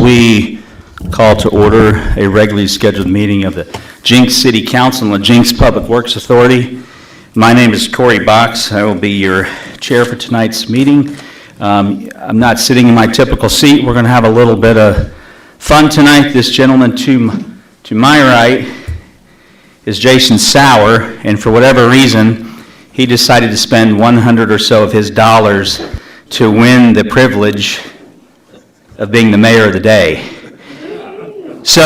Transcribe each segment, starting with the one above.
we call to order a regularly scheduled meeting of the Jenks City Council and the Jenks Public Works Authority. My name is Corey Box. I will be your chair for tonight's meeting. I'm not sitting in my typical seat. We're going to have a little bit of fun tonight. This gentleman to my right is Jason Sauer, and for whatever reason, he decided to spend 100 or so of his dollars to win the privilege of being the mayor of the day. So,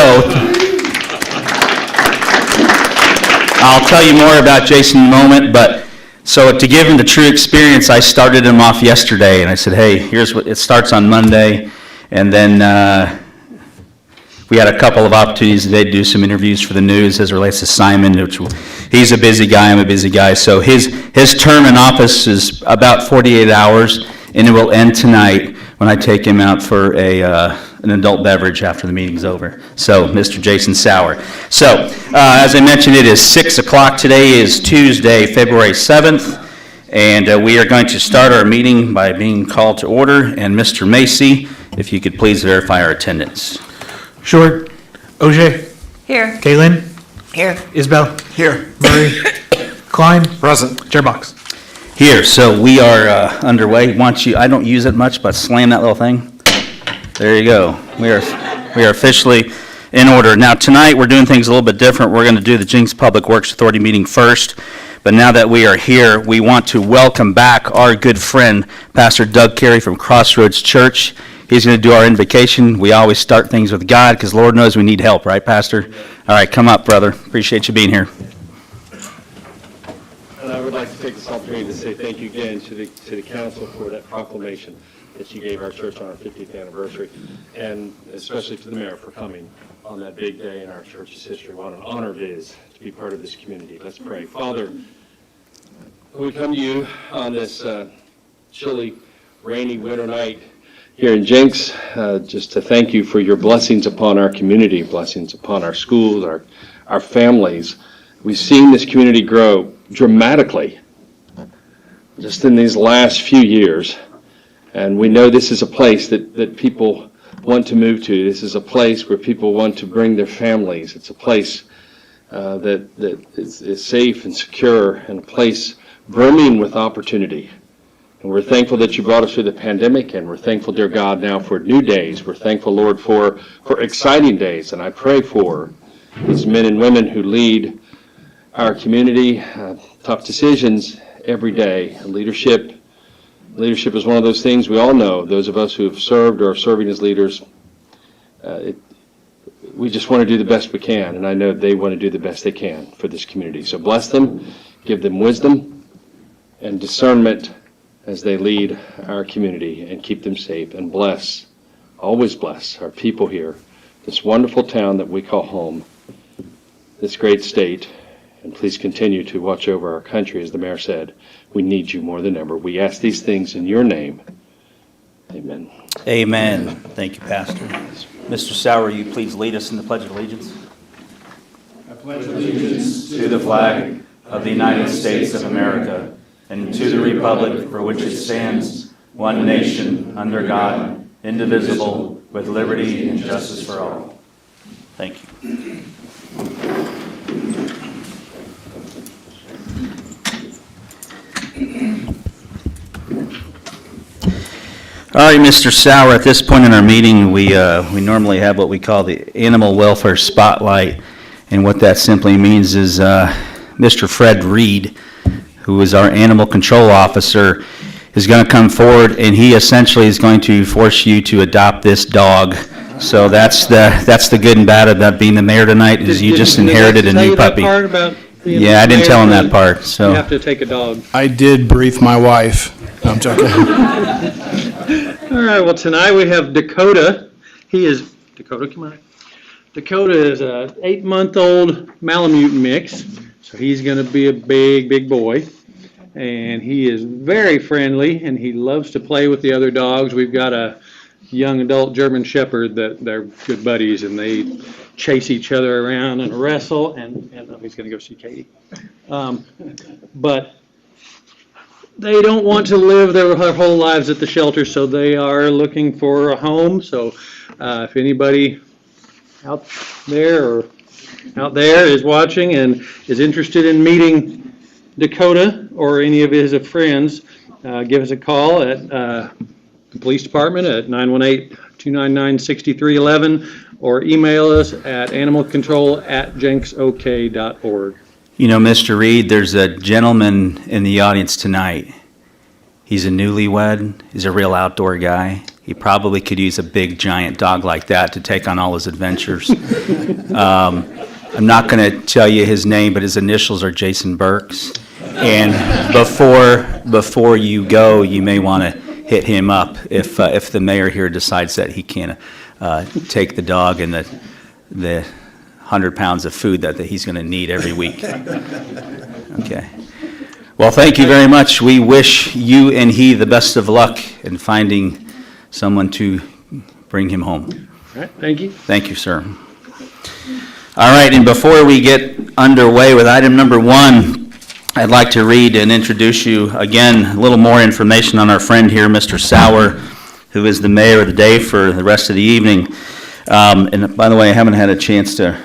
I'll tell you more about Jason in a moment, but so to give him the true experience, I started him off yesterday, and I said, hey, here's what, it starts on Monday, and then we had a couple of opportunities today to do some interviews for the news as it relates to Simon, which he's a busy guy, I'm a busy guy, so his term in office is about 48 hours, and it will end tonight when I take him out for an adult beverage after the meeting's over. So, Mr. Jason Sauer. So, as I mentioned, it is 6 o'clock. Today is Tuesday, February 7th, and we are going to start our meeting by being called to order. And Mr. Macy, if you could please verify our attendance. Short. OJ. Here. Kaylin. Here. Isabel. Here. Murray. Klein. Present. Chair Box. Here, so we are underway. I don't use it much, but slam that little thing. There you go. We are officially in order. Now tonight we're doing things a little bit different. We're going to do the Jenks Public Works Authority meeting first, but now that we are here, we want to welcome back our good friend, Pastor Doug Carey from Crossroads Church. He's going to do our invocation. We always start things with God because Lord knows we need help, right, Pastor? All right, come up, brother. Appreciate you being here. And I would like to take this opportunity to say thank you again to the council for that proclamation that you gave our church on our 50th anniversary, and especially to the mayor for coming on that big day in our church's history. What an honor it is to be part of this community. Let's pray. Father, we come to you on this chilly, rainy winter night here in Jenks, just to thank you for your blessings upon our community, blessings upon our schools, our families. We've seen this community grow dramatically just in these last few years. And we know this is a place that people want to move to. This is a place where people want to bring their families. It's a place that is safe and secure, and a place brimming with opportunity. And we're thankful that you brought us through the pandemic, and we're thankful, dear God, now for new days. We're thankful, Lord, for exciting days. And I pray for these men and women who lead our community, tough decisions every day. Leadership is one of those things we all know. Those of us who have served or are serving as leaders, we just want to do the best we can, and I know they want to do the best they can for this community. So bless them, give them wisdom and discernment as they lead our community, and keep them safe, and always bless our people here, this wonderful town that we call home, this great state. And please continue to watch over our country. As the mayor said, we need you more than ever. We ask these things in your name. Amen. Amen. Thank you, Pastor. Mr. Sauer, will you please lead us in the Pledge of Allegiance? I pledge allegiance To the flag of the United States of America, and to the republic for which it stands, one nation, under God, indivisible, with liberty and justice for all. Thank you. All right, Mr. Sauer, at this point in our meeting, we normally have what we call the Animal Welfare Spotlight, and what that simply means is Mr. Fred Reed, who is our Animal Control Officer, is going to come forward, and he essentially is going to force you to adopt this dog. So that's the good and bad about being the mayor tonight, is you just inherited a new puppy. Yeah, I didn't tell him that part. So you have to take a dog. I did brief my wife. No, I'm joking. All right, well, tonight we have Dakota. Dakota, come on. Dakota is a 8-month-old Malamute mix, so he's going to be a big boy. And he is very friendly, and he loves to play with the other dogs. We've got a young adult German Shepherd that they're good buddies, and they chase each other around and wrestle, and he's going to go see Katie. But they don't want to live their whole lives at the shelter, so they are looking for a home. So If anybody out there is watching and is interested in meeting Dakota or any of his friends, give us a call at the police department at 918-299-6311 or email us at animalcontrol@jenksok.org. You know, Mr. Reed, there's a gentleman in the audience tonight. He's a newlywed. He's a real outdoor guy. He probably could use a big, giant dog like that to take on all his adventures. I'm not going to tell you his name, but his initials are Jason Burks. And before you go, you may want to hit him up if the mayor here decides that he can't take the dog and the 100 pounds of food that he's going to need every week. Okay. Well, thank you very much. We wish you and he the best of luck in finding someone to bring him home. All right, thank you. Thank you, sir. All right, and before we get underway with item number 1, I'd like to read and introduce you again, a little more information on our friend here, Mr. Sauer, who is the mayor of the day for the rest of the evening. And by the way, I haven't had a chance to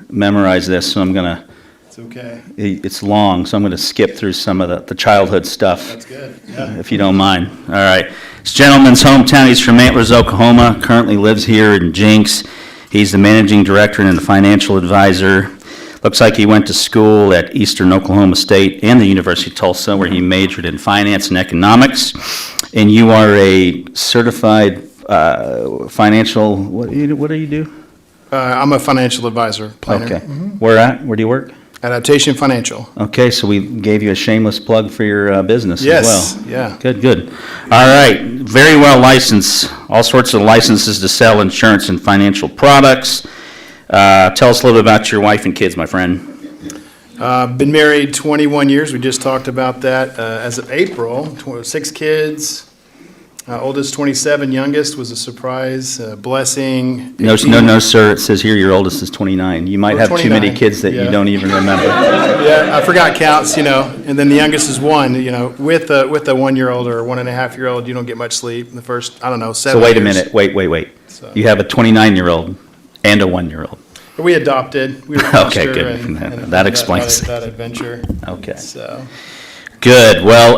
memorize this, so I'm going to, It's okay. it's long, so I'm going to skip through some of the childhood stuff. That's good. Yeah. If you don't mind. All right. This gentleman's hometown, he's from Antlers, Oklahoma, currently lives here in Jenks. He's the managing director and a financial advisor. Looks like he went to school at Eastern Oklahoma State and the University of Tulsa, where he majored in finance and economics. And you are a certified financial, what do you do? I'm a financial advisor, planner. Okay. Where do you work? Adaptation Financial. Okay, so we gave you a shameless plug for your business as well. Yes, yeah. Good. All right, very well licensed, all sorts of licenses to sell insurance and financial products. Tell us a little bit about your wife and kids, my friend. Been married 21 years. We just talked about that as of April. 6 kids. Oldest 27, youngest was a surprise, blessing. No, sir, it says here your oldest is 29. You might have too many 29, kids that you yeah. don't even remember. Yeah, I forgot counts, and then the youngest is 1, with a 1-year-old or a 1.5-year-old, you don't get much sleep in the first, 7 So wait a years. minute, wait. So- You have a 29-year-old and a 1-year-old. We adopted. We were Okay, foster good. and That explains that adventure. Okay. So, Good. Well,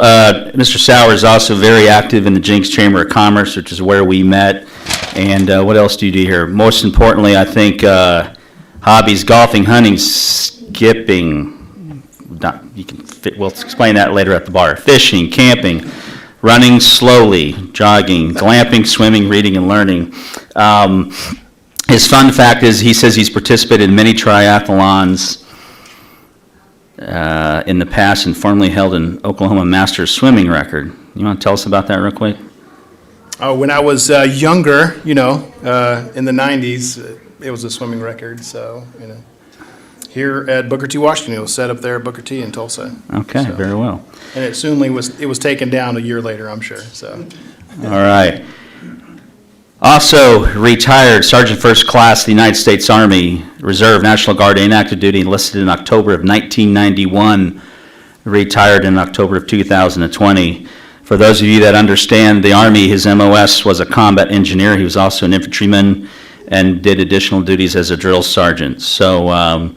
Mr. Sauer is also very active in the Jenks Chamber of Commerce, which is where we met. And what else do you do here? Most importantly, I think hobbies, golfing, hunting, skipping. We'll explain that later at the bar. Fishing, camping, running slowly, jogging, glamping, swimming, reading, and learning. His fun fact is he says he's participated in many triathlons in the past and formerly held an Oklahoma Masters swimming record. You want to tell us about that real quick? when I was younger, in the 90s, it was a swimming record. So, here at Booker T. Washington, it was set up there at Booker T. in Tulsa. Okay, So- very well. And it soon was taken down a year later, I'm sure. So, All right. Also retired Sergeant First Class of the United States Army, Reserve, National Guard, and active duty, enlisted in October of 1991, retired in October of 2020. For those of you that understand the Army, his MOS was a combat engineer. He was also an infantryman and did additional duties as a drill sergeant. So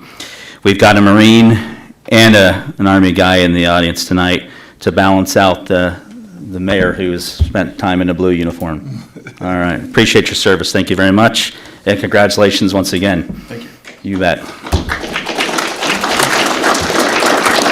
we've got a Marine and an Army guy in the audience tonight to balance out the mayor who has spent time in a blue uniform. All right. Appreciate your service. Thank you very much. And congratulations once again. thank you. You bet.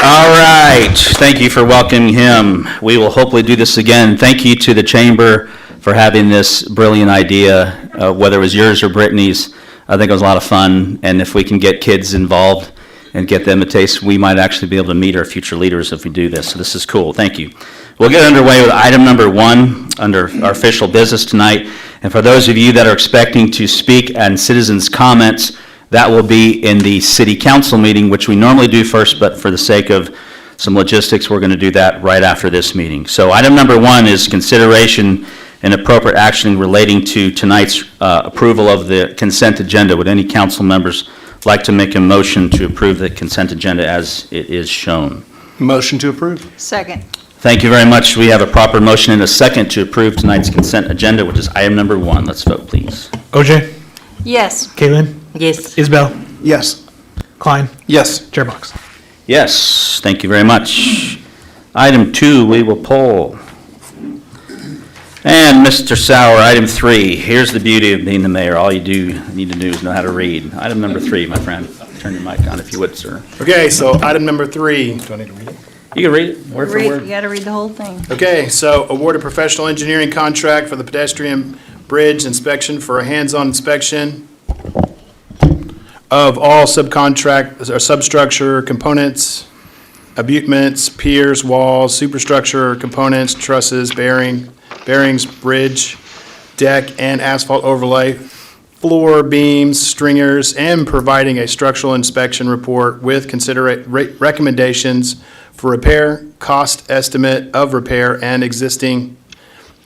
All right. Thank you for welcoming him. We will hopefully do this again. Thank you to the Chamber for having this brilliant idea, whether it was yours or Brittany's. I think it was a lot of fun. And if we can get kids involved and get them a taste, we might actually be able to meet our future leaders if we do this. So this is cool. Thank you. We'll get underway with item number 1 under our official business tonight. And for those of you that are expecting to speak and citizens' comments, that will be in the city council meeting, which we normally do first, but for the sake of some logistics, we're going to do that right after this meeting. So item number 1 is consideration and appropriate action relating to tonight's approval of the consent agenda. Would any council members like to make a motion to approve the consent agenda as it is shown? Motion to approve. Second. Thank you very much. We have a proper motion and a second to approve tonight's consent agenda, which is item number 1. Let's vote, please. OJ, Yes. Caitlin, Yes. Isabel, Yes. Klein, Yes. Chairbox. Yes, thank you very much. Item 2, we will poll. And Mr. Sauer, item 3. Here's the beauty of being the mayor. All you need to do is know how to read. Item number 3, my friend. Turn your mic on if you would, sir. Okay, so item number 3. Do I need to read it? You can read it word for You word. gotta read the whole thing. Okay, so award a professional engineering contract for the pedestrian bridge inspection for a hands-on inspection of all subcontract, or substructure components, abutments, piers, walls, superstructure components, trusses, bearings, bridge, deck, and asphalt overlay, floor beams, stringers, and providing a structural inspection report with recommendations for repair, cost estimate of repair, and existing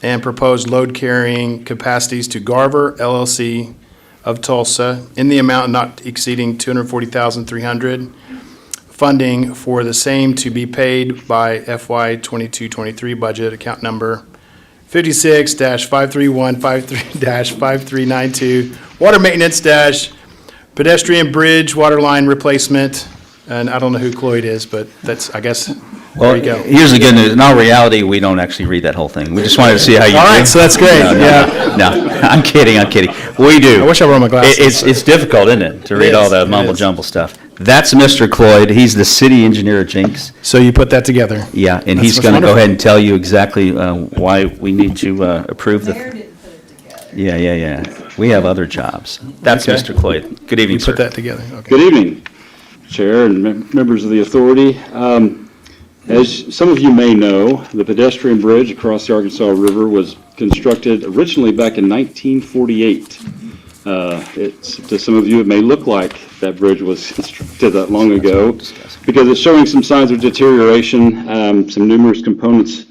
and proposed load carrying capacities to Garver LLC of Tulsa in the amount not exceeding $240,300. Funding for the same to be paid by FY 22-23 budget account number 56-53153-5392, water maintenance pedestrian bridge water line replacement. And I don't know who Cloyd is, but that's, I guess, Well, there you go. here's the good news. In all reality, we don't actually read that whole thing. We just wanted to see how you do. All right, so that's great, yeah. No, I'm kidding. We do. I wish I wore my glasses. It's difficult, isn't it, to read all is, the it mumble is. jumble stuff. That's Mr. Cloyd. He's the city engineer at Jenks. So you put that together. Yeah, and That's he's going to go wonderful. ahead and tell you exactly why we need to approve the. Mayor didn't put it together. Yeah. We have other jobs. That's Okay. Mr. Cloyd. Good evening, You sir. put that together, okay. Good evening, Chair and members of the authority. As some of you may know, the pedestrian bridge across the Arkansas River was constructed originally back in 1948. To some of you, it may look like that bridge was constructed that long ago because it's showing some signs of deterioration, numerous components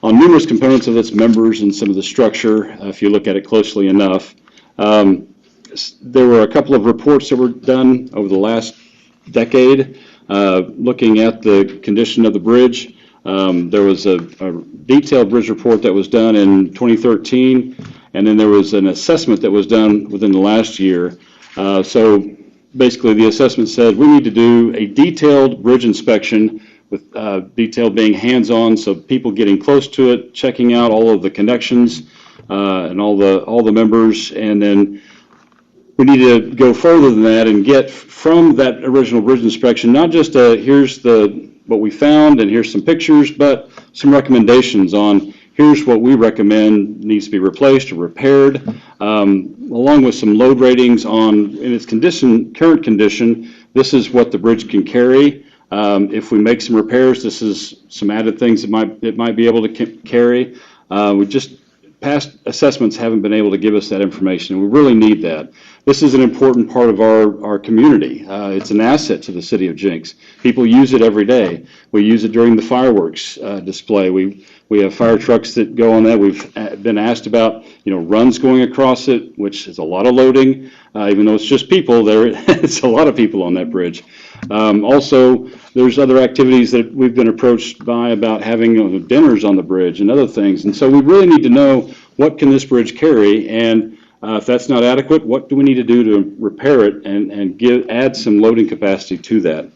of its members and some of the structure, if you look at it closely enough. There were a couple of reports that were done over the last decade looking at the condition of the bridge. There was a detailed bridge report that was done in 2013, and then there was an assessment that was done within the last year. So basically, the assessment said we need to do a detailed bridge inspection with detail being hands-on, so people getting close to it, checking out all of the connections and all the members, and then we need to go further than that and get from that original bridge inspection, not just here's what we found and here's some pictures, but some recommendations on here's what we recommend needs to be replaced or repaired, along with some load ratings on in its current condition. This is what the bridge can carry. If we make some repairs, this is some added things it might be able to carry. Past assessments haven't been able to give us that information, and we really need that. This is an important part of our community. It's an asset to the city of Jenks. People use it every day. We use it during the fireworks display. We have fire trucks that go on that. We've been asked about, runs going across it, which is a lot of loading. Even though it's just people, it's a lot of people on that bridge. Also, there's other activities that we've been approached by about having dinners on the bridge and other things. And so we really need to know what can this bridge carry, and if that's not adequate, what do we need to do to repair it and add some loading capacity to that?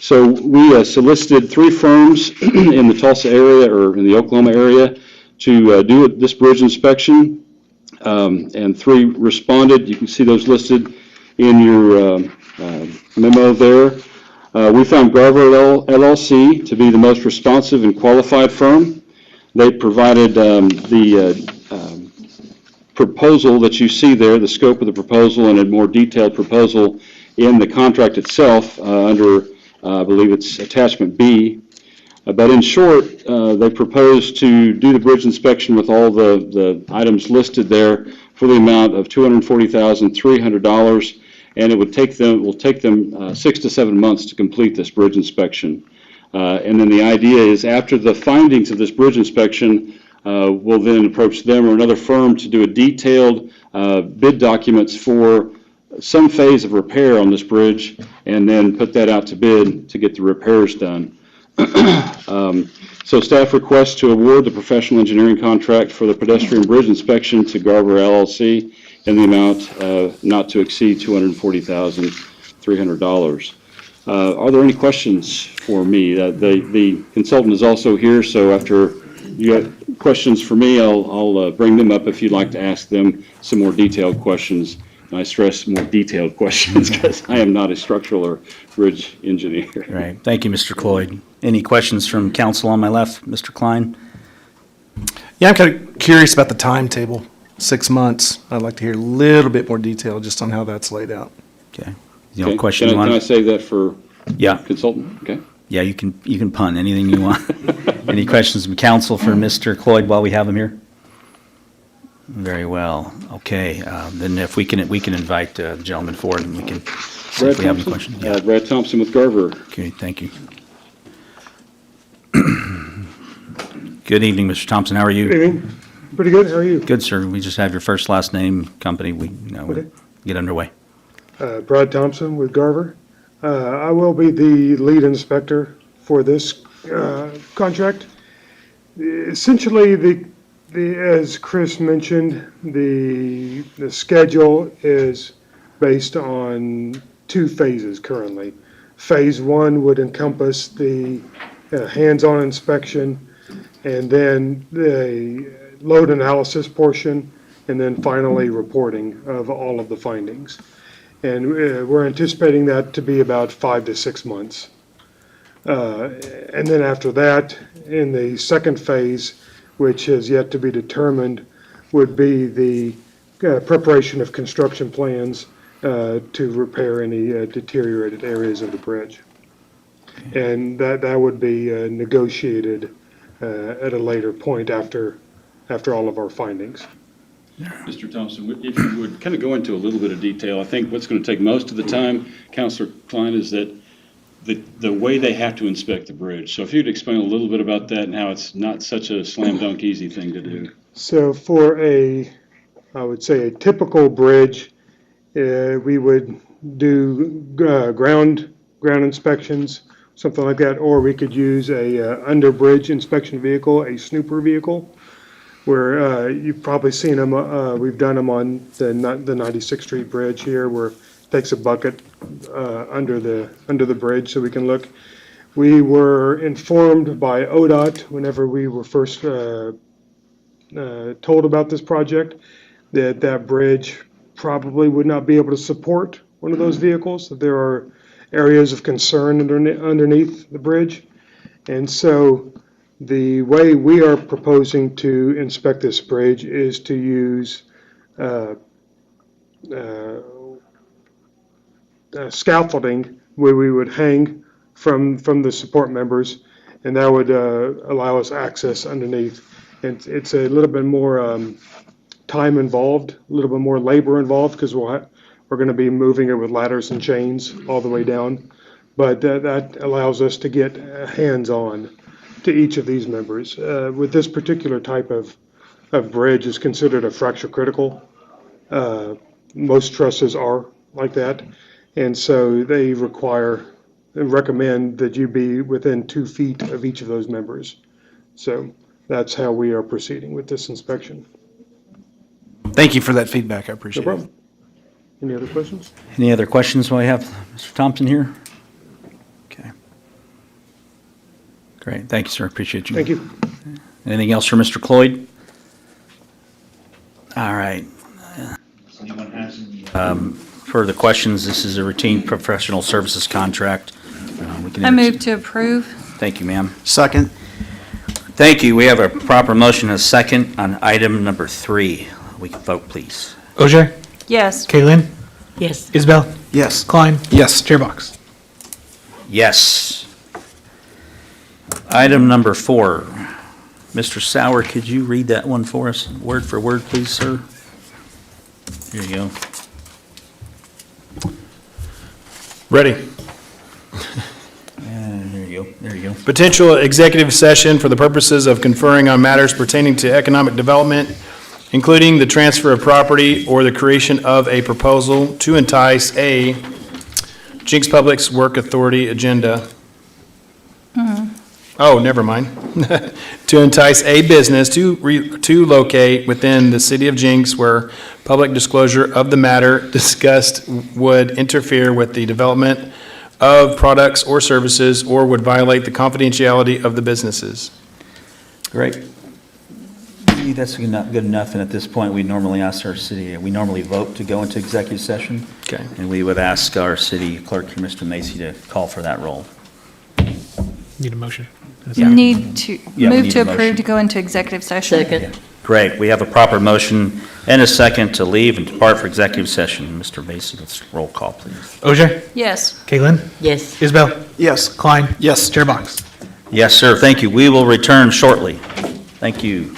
So we solicited 3 firms in the Tulsa area or in the Oklahoma area to do this bridge inspection, and 3 responded. You can see those listed in your memo there. We found Garver LLC to be the most responsive and qualified firm. They provided the proposal that you see there, the scope of the proposal, and a more detailed proposal in the contract itself under, I believe it's attachment B. But in short, they proposed to do the bridge inspection with all the items listed there for the amount of $240,300, and it will take them 6 to 7 months to complete this bridge inspection. And then the idea is after the findings of this bridge inspection, we'll then approach them or another firm to do a detailed bid documents for some phase of repair on this bridge, and then put that out to bid to get the repairs done. So staff requests to award the professional engineering contract for the pedestrian bridge inspection to Garver LLC in the amount not to exceed $240,300. Are there any questions for me? The consultant is also here, so after you have questions for me, I'll bring them up if you'd like to ask them some more detailed questions. And I stress more detailed questions because I am not a structural or bridge engineer. Right. Thank you, Mr. Cloyd. Any questions from council on my left? Mr. Klein? Yeah, I'm kind of curious about the timetable, 6 months. I'd like to hear a little bit more detail just on how that's laid out. Okay. You have Okay. a question you Can I want? save that for Yeah. consultant? Okay. Yeah, you can punt anything you want. Any questions from council for Mr. Cloyd while we have him here? Very well. Okay, then if we can invite the gentleman forward and we can see Brad if we have any Thompson? questions. Yeah. Brad Thompson with Garver. Okay, thank you. Good evening, Mr. Thompson. How are you? Good evening. Pretty good. How are you? Good, sir. We just have your first, last name, company. We Okay. get underway. Brad Thompson with Garver. I will be the lead inspector for this contract. Essentially, as Chris mentioned, the schedule is based on 2 phases currently. Phase 1 would encompass the hands-on inspection, and then the load analysis portion, and then finally reporting of all of the findings. And we're anticipating that to be about 5 to 6 months. And then after that, in the second phase, which is yet to be determined, would be the preparation of construction plans to repair any deteriorated areas of the bridge. And that would be negotiated at a later point after all of our findings. Mr. Thompson, if you would kind of go into a little bit of detail, I think what's going to take most of the time, Councilor Klein, is that the way they have to inspect the bridge. So if you'd explain a little bit about that and how it's not such a slam dunk easy thing to do. So for I would say a typical bridge, we would do ground inspections, something like that, or we could use a under bridge inspection vehicle, a snooper vehicle, where you've probably seen them. We've done them on the 96th Street Bridge here, where it takes a bucket under the bridge so we can look. We were informed by ODOT whenever we were first told about this project that bridge probably would not be able to support one of those vehicles, that there are areas of concern underneath the bridge. And so the way we are proposing to inspect this bridge is to use scaffolding where we would hang from the support members, and that would allow us access underneath. And it's a little bit more time involved, a little bit more labor involved, because we're going to be moving it with ladders and chains all the way down. But that allows us to get hands-on to each of these members. With this particular type of bridge, is considered a fracture critical. Most trusses are like that, and so they require and recommend that you be within 2 feet of each of those members. So that's how we are proceeding with this inspection. Thank you for that feedback. I No appreciate it. problem. Any other questions? Any other questions while we have Mr. Thompson here? Okay. Great. Thank you, sir. Appreciate you. Thank you. Anything else for Mr. Cloyd? All right. Further questions? This is a routine professional services contract. We can I move to approve. Thank you, ma'am. Second. Thank you. We have a proper motion and a second on item number 3. We can vote, please. OJ? Yes. Kaylin? Yes. Isabel? Yes. Klein? Yes. Chairbox? Yes. Item number 4. Mr. Sauer, could you read that one for us, word for word, please, sir? Here you go. Ready. And there you go. There you go. Potential executive session for the purposes of conferring on matters pertaining to economic development, including the transfer of property or the creation of a proposal to entice a Jenks Public Works Authority agenda. Oh, never mind. to entice a business to locate within the city of Jenks where public disclosure of the matter discussed would interfere with the development of products or services or would violate the confidentiality of the businesses. Great. Maybe that's good enough, and at this point, we normally ask our city, we normally vote to go into executive session. Okay. And we would ask our city clerk, Mr. Macy, to call for that roll. Need a motion? You need to Yeah, we move need to a approve motion. to go into executive session. Second. Great, we have a proper motion and a second to leave and depart for executive session. Mr. Macy, let's roll call, please. OJ? Yes. Caitlin? Yes. Isabel? Yes. Klein? Yes. Chair Box? Yes, sir, thank you. We will return shortly. Thank you.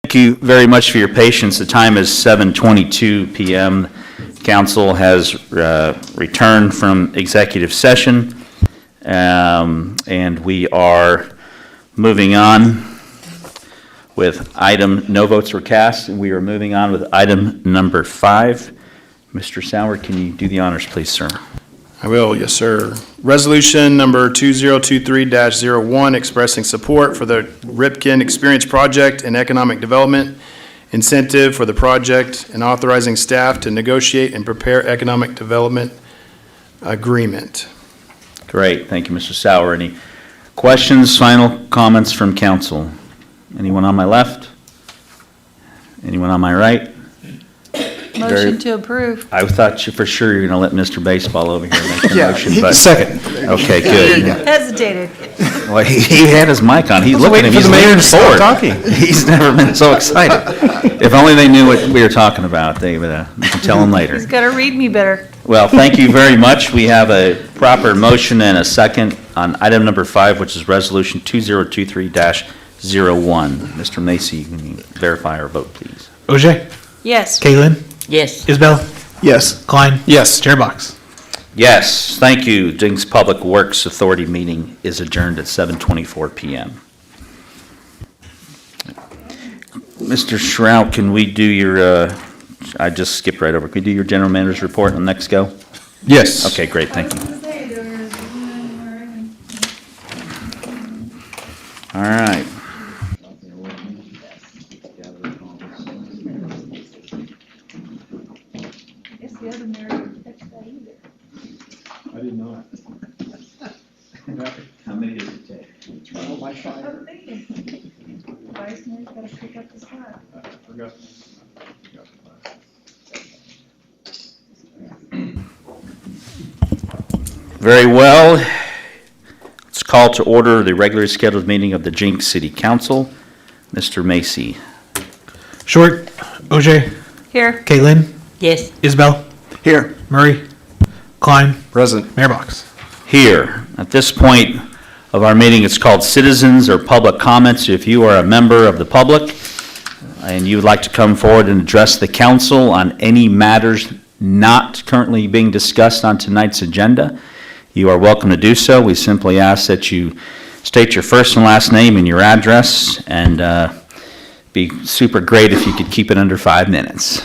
Thank you very much for your patience. The time is 7:22 PM. Council has returned from executive session, and we are moving on with no votes were cast, and we are moving on with item number 5. Mr. Sauer, can you do the honors, please, sir? I will, yes, sir. Resolution number 2023-01, expressing support for the Ripken Experience Project and Economic Development Incentive for the project, and authorizing staff to negotiate and prepare economic development agreement. Great, thank you, Mr. Sauer. Any questions, final comments from council? Anyone on my left? Anyone on my right? Motion to approve. I thought for sure you were going to let Mr. Baseball over here make the motion, but. Second. Okay, good. Hesitated. Well, he had his mic on. He's looking at me. He's leaning forward. He's never been so excited. If only they knew what we were talking about. You can tell them later. He's got to read me better. Well, thank you very much. We have a proper motion and a second on item number 5, which is resolution 2023-01. Mr. Macy, can you verify our vote, please? OJ? Yes. Caitlin? Yes. Isabel? Yes. Klein? Yes. Chair Box? Yes, thank you. Jenks Public Works Authority meeting is adjourned at 7:24 PM. Mr. Shrout, can we do your, I just skipped right over. Can we do your general manager's report on next go? Yes. Okay, great, thank you. All right. I did not. How many does it take? Vice Mayor's got to pick up the slack. Very well. Let's call to order the regularly scheduled meeting of the Jenks City Council. Mr. Macy. Short? OJ? Here. Caitlin? Yes. Isabel? Here. Murray? Klein? Present. Mayor Box? Here. At this point of our meeting, it's called citizens or public comments. If you are a member of the public and you would like to come forward and address the council on any matters not currently being discussed on tonight's agenda, you are welcome to do so. We simply ask that you state your first and last name and your address, and be super great if you could keep it under 5 minutes.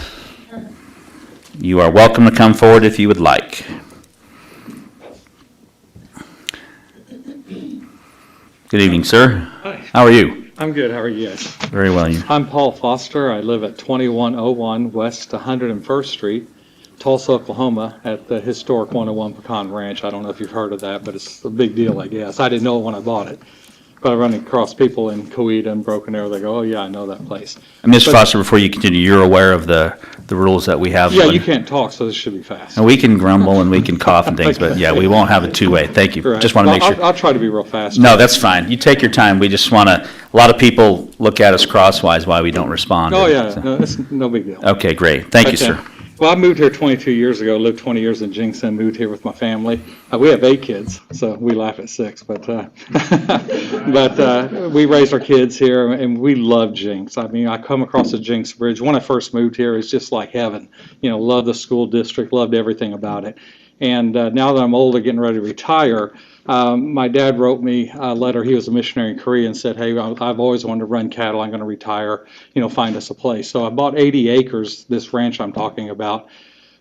You are welcome to come forward if you would like. Good evening, sir. Hi. How are you? I'm good. How are you guys? Very well, you. I'm Paul Foster. I live at 2101 West 101st Street, Tulsa, Oklahoma, at the historic 101 Pecan Ranch. I don't know if you've heard of that, but it's a big deal, I guess. I didn't know it when I bought it. But I run across people in Coweta and Broken Arrow. They go, "Oh yeah, I know that place." And Ms. Foster, before you continue, you're aware of the rules that we have? Yeah, you can't talk, so this should be fast. And we can grumble and we can cough and things, but yeah, we won't have it two-way. Thank you. Right. Just want to make sure. I'll try to be real fast. No, that's fine. You take your time. We just want to, a lot of people look at us crosswise why we don't respond. Oh yeah, So- no, it's no big deal. Okay, great. Thank you, sir. Well, I moved here 22 years ago, lived 20 years in Jenks, and moved here with my family. We have 8 kids, so we laugh at 6, but we raised our kids here, and we love Jenks. I mean, I come across the Jenks Bridge. When I first moved here, it's just like heaven. You know, loved the school district, loved everything about it. And now that I'm older, getting ready to retire, my dad wrote me a letter. He was a missionary in Korea and said, "Hey, I've always wanted to run cattle. I'm going to retire. You know, find us a place." So I bought 80 acres, this ranch I'm talking about,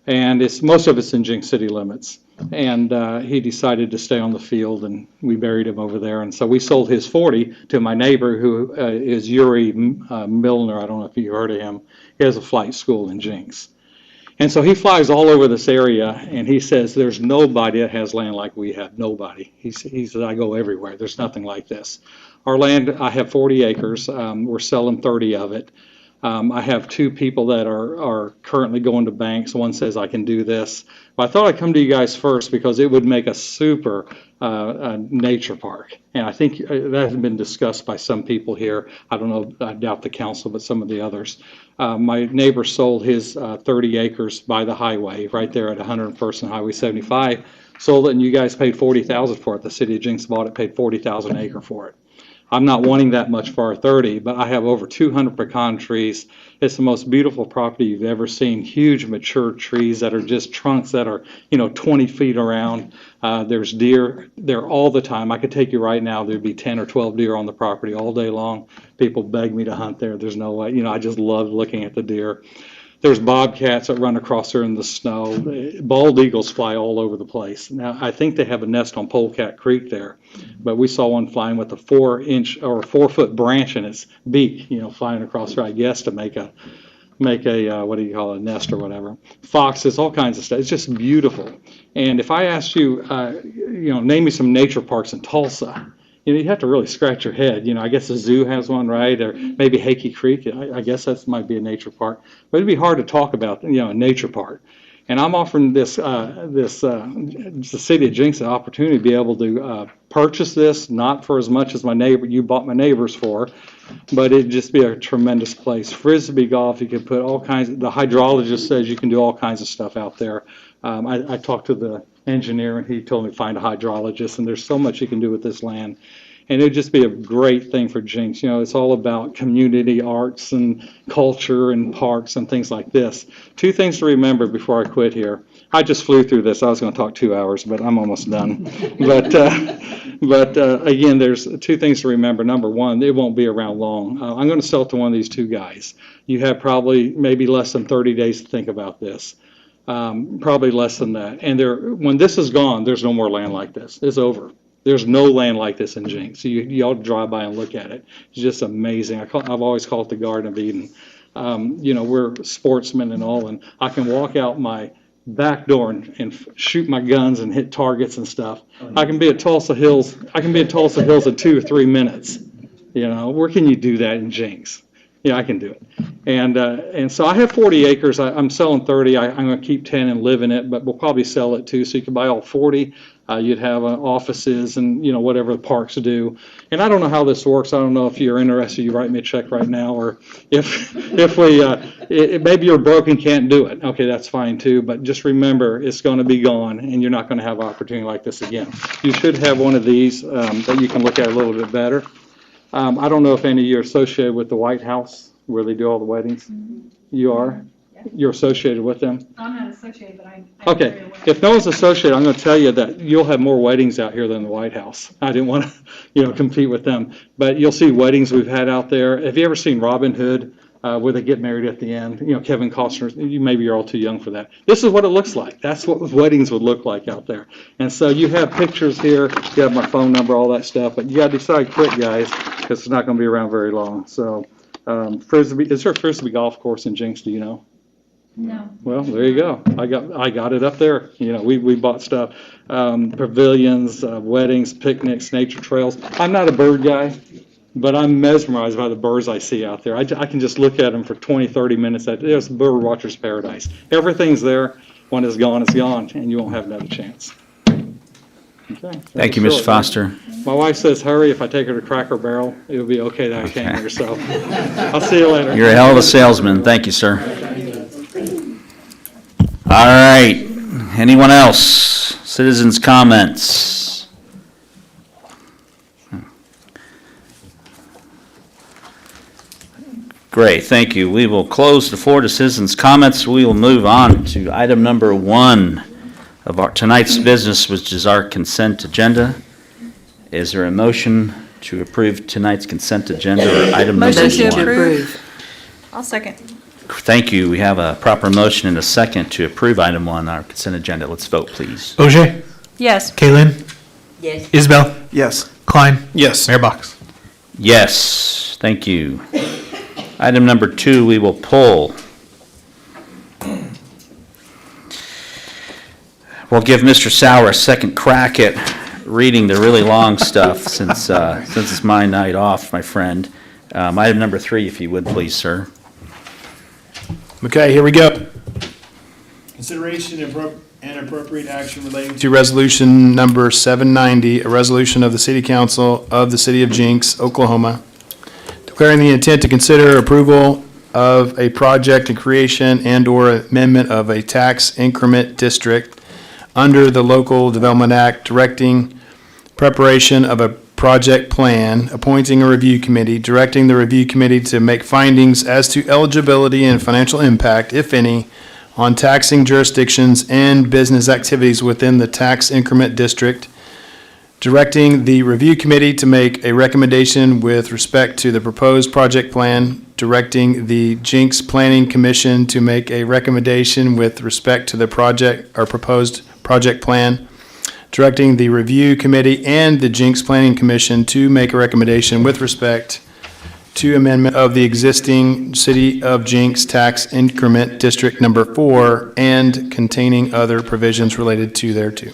and most of it's in Jenks city limits. And he decided to stay on the field, and we buried him over there. And so we sold his 40 to my neighbor, who is Yuri Milner. I don't know if you heard of him. He has a flight school in Jenks. And so he flies all over this area, and he says, "There's nobody that has land like we have, nobody." He says, "I go everywhere. There's nothing like this." Our land, I have 40 acres. We're selling 30 of it. I have 2 people that are currently going to banks. One says, "I can do this." But I thought I'd come to you guys first because it would make a super nature park. And I think that has been discussed by some people here. I don't know, I doubt the council, but some of the others. My neighbor sold his 30 acres by the highway, right there at 101st and Highway 75. Sold it, and you guys paid $40,000 for it. The city of Jenks bought it, paid $40,000 an acre for it. I'm not wanting that much for R30, but I have over 200 pecan trees. It's the most beautiful property you've ever seen. Huge mature trees that are just trunks that are, 20 feet around. There's deer there all the time. I could take you right now. There'd be 10 or 12 deer on the property all day long. People beg me to hunt there. There's no way. I just love looking at the deer. There's bobcats that run across there in the snow. Bald eagles fly all over the place. Now, I think they have a nest on Polecat Creek there, but we saw one flying with a 4-inch or 4-foot branch in its beak, flying across there, I guess, to make a what do you call it, a nest or whatever. Foxes, all kinds of stuff. It's just beautiful. And if I asked you, name me some nature parks in Tulsa, you have to really scratch your head. I guess the zoo has one, right? Or maybe Hakey Creek. I guess that might be a nature park. But it'd be hard to talk about, a nature park. And I'm offering the city of Jenks an opportunity to be able to purchase this, not for as much as you bought my neighbors for, but it'd just be a tremendous place. Frisbee golf, you could put all kinds the hydrologist says you can do all kinds of stuff out there. I talked to the engineer and he told me to find a hydrologist, and there's so much you can do with this land. And it'd just be a great thing for Jenks. It's all about community arts and culture and parks and things like this. 2 things to remember before I quit here. I just flew through this. I was going to talk 2 hours, but I'm almost done. But again, there's 2 things to remember. Number one, it won't be around long. I'm going to sell it to one of these 2 guys. You have probably maybe less than 30 days to think about this. Probably less than that. And when this is gone, there's no more land like this. It's over. There's no land like this in Jenks. You ought to drive by and look at it. It's just amazing. I've always called it the Garden of Eden. We're sportsmen and all, and I can walk out my back door and shoot my guns and hit targets and stuff. I can be at Tulsa Hills. in 2 or 3 minutes. Where can you do that in Jenks? Yeah, I can do it. And so I have 40 acres. I'm selling 30. I'm going to keep 10 and live in it, but we'll probably sell it too. So you can buy all 40. You'd have offices and, whatever the parks do. And I don't know how this works. I don't know if you're interested. You write me a check right now, or if maybe you're broke and can't do it. Okay, that's fine too. But just remember, it's going to be gone, and you're not going to have an opportunity like this again. You should have one of these that you can look at a little bit better. I don't know if any of you are associated with the White House, where they do all the weddings. Mm-hmm. You are? Yeah. You're associated with them? I'm not associated, but I'm okay. Very aware. If no one's associated, I'm going to tell you that you'll have more weddings out here than the White House. I didn't want to, compete with them. But you'll see weddings we've had out there. Have you ever seen Robin Hood, where they get married at the end? Kevin Costner, maybe you're all too young for that. This is what it looks like. That's what weddings would look like out there. And so you have pictures here. You have my phone number, all that stuff. But you got to decide quick, guys, because it's not going to be around very long. So Frisbee, is there a Frisbee golf course in Jenks, do you know? No. Well, there you go. I got it up there. We bought stuff, pavilions, weddings, picnics, nature trails. I'm not a bird guy, but I'm mesmerized by the birds I see out there. I can just look at them for 20, 30 minutes. There's bird watcher's paradise. Everything's there. When it's gone, and you won't have another chance. Okay. Thank you, Mr. Foster. My wife says, hurry. If I take her to Cracker Barrel, it'll be okay that I came here. So I'll see you later. You're a hell of a salesman. Thank you, sir. All right. Anyone else? Citizens' comments? Great, thank you. We will close the floor to citizens' comments. We will move on to item number 1 of our tonight's business, which is our consent agenda. Is there a motion to approve tonight's consent agenda or item number 1? Motion to approve. I'll second. Thank you. We have a proper motion and a second to approve item 1 on our consent agenda. Let's vote, please. OJ? Yes. Kaylin? Yes. Isabel? Yes. Klein? Yes. Mayor Box? Yes, thank you. Item number 2, we will pull. We'll give Mr. Sauer a second crack at reading the really long stuff since it's my night off, my friend. Item number 3, if you would, please, sir. Okay, here we go. Consideration and appropriate action relating to resolution number 790, a resolution of the City Council of the City of Jenks, Oklahoma, declaring the intent to consider approval of a project and creation and/or amendment of a tax increment district under the Local Development Act, directing preparation of a project plan, appointing a review committee, directing the review committee to make findings as to eligibility and financial impact, if any, on taxing jurisdictions and business activities within the tax increment district, directing the review committee to make a recommendation with respect to the proposed project plan, directing the Jenks Planning Commission to make a recommendation with respect to the project or proposed project plan, directing the review committee and the Jenks Planning Commission to make a recommendation with respect to amendment of the existing City of Jenks Tax Increment District Number 4 and containing other provisions related to thereto.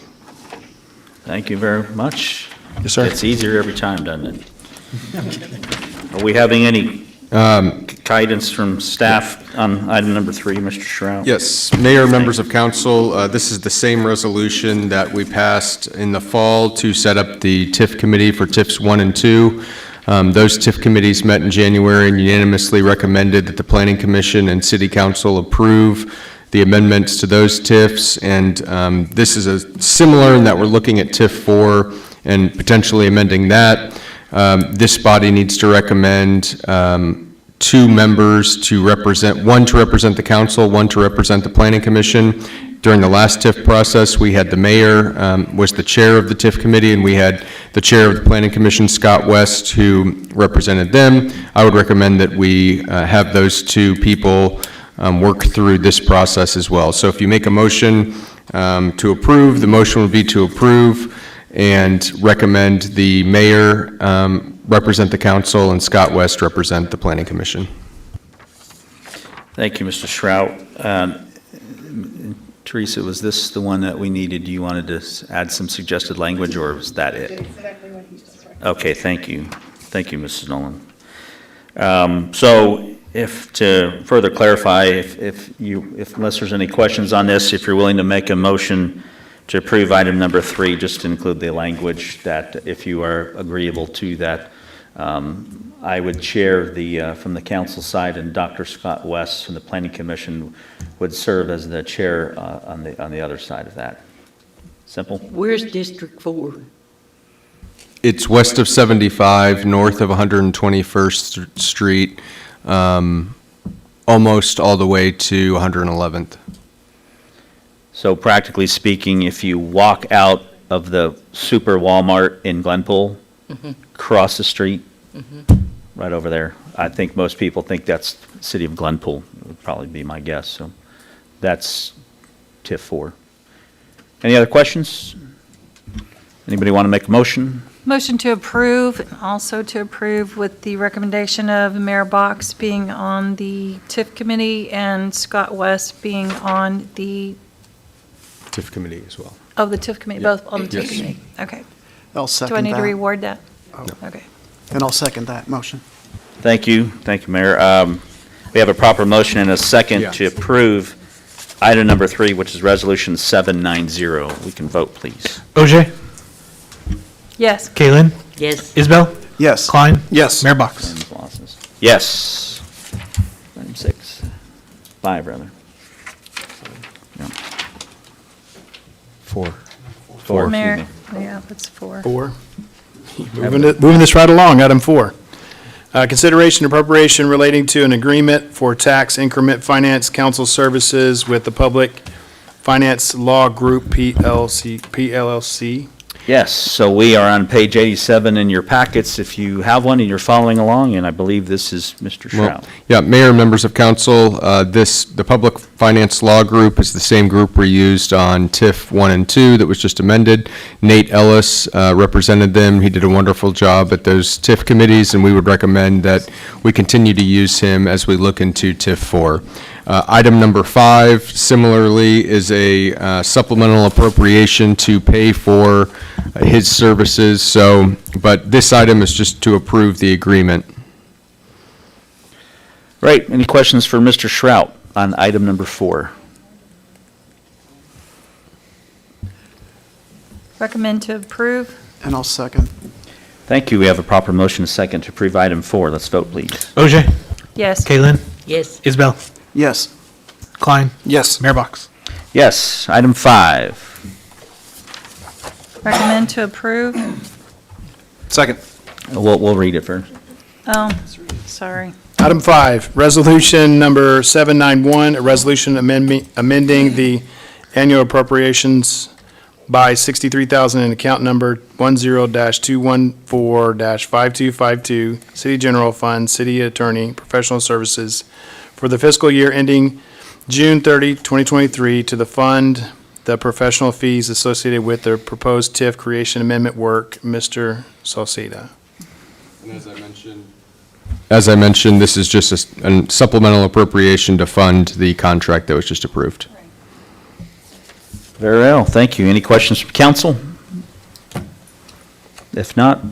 Thank you very much. Yes, sir. It's easier every time, doesn't it? Are we having any guidance from staff on item number 3, Mr. Shrout? Yes, Mayor, members of council, this is the same resolution that we passed in the fall to set up the TIF committee for TIFs 1 and 2. Those TIF committees met in January and unanimously recommended that the Planning Commission and City Council approve the amendments to those TIFs, and this is a similar in that we're looking at TIF 4 and potentially amending that. This body needs to recommend 2 members to represent, 1 to represent the council, 1 to represent the Planning Commission. During the last TIF process, we had the mayor was the chair of the TIF committee, and we had the chair of the Planning Commission, Scott West, who represented them. I would recommend that we have those 2 people work through this process as well. So if you make a motion to approve, the motion would be to approve and recommend the mayor represent the council and Scott West represent the Planning Commission. Thank you, Mr. Shrout. Teresa, was this the one that we needed? You wanted to add some suggested language, or was that it? Exactly what he just read. Okay, thank you. Thank you, Mrs. Nolan. So if, to further clarify, if unless there's any questions on this, if you're willing to make a motion to approve item number 3, just to include the language that if you are agreeable to that, I would chair the, from the council side, and Dr. Scott West from the Planning Commission would serve as the chair on the other side of that. Simple? Where's District 4? It's west of 75, north of 121st Street, almost all the way to 111th. So practically speaking, if you walk out of the Super Walmart in Glenpool, cross the street, right over there, I think most people think that's City of Glenpool, would probably be my guess. So that's TIF 4. Any other questions? Anybody want to make a motion? Motion to approve, and also to approve with the recommendation of Mayor Box being on the TIF committee and Scott West being on the, TIF committee as well. the TIF committee, both on the TIF Yes. committee. Okay. I'll second Do I need to that. reword that? Oh. Okay. And I'll second that motion. Thank you, Mayor. We have a proper motion and a second Yeah. to approve item number 3, which is Resolution 790. We can vote, please. OJ, Yes. Kalen, Yes. Isabel, Yes. Klein, Yes. Mayor Box. And losses. Yes. Item 6. 5, rather. 4. 4, excuse Mayor, me. yeah, that's 4. 4. Moving this right along, item 4. Consideration and appropriation relating to an agreement for tax increment finance council services with the Public Finance Law Group, PLLC. Yes, so we are on page 87 in your packets, if you have one and you're following along, and I believe this is Mr. Well, Shrout. yeah, Mayor, members of council, the Public Finance Law Group is the same group we used on TIF 1 and 2 that was just amended. Nate Ellis represented them. He did a wonderful job at those TIF committees, and we would recommend that we continue to use him as we look into TIF 4. Item number 5, similarly, is a supplemental appropriation to pay for his services. So, but this item is just to approve the agreement. Right, any questions for Mr. Shrout on item number 4? Recommend to approve. And I'll second. Thank you, we have a proper motion and second to approve item 4. Let's vote, please. OJ, Yes. Kalen, Yes. Isabel, Yes. Klein, Yes. Mayor Box. Yes, item 5. Recommend to approve. Second. We'll read it first. Oh, sorry. Item 5, resolution number 791, a resolution amending the annual appropriations by $63,000 in account number 10-214-5252, City General Fund, City Attorney, Professional Services for the fiscal year ending June 30, 2023, to the fund the professional fees associated with the proposed TIF creation amendment work. Mr. Salceda. And as I mentioned, this is just a supplemental appropriation to fund the contract that was just approved. Very well, thank you. Any questions from council? If not,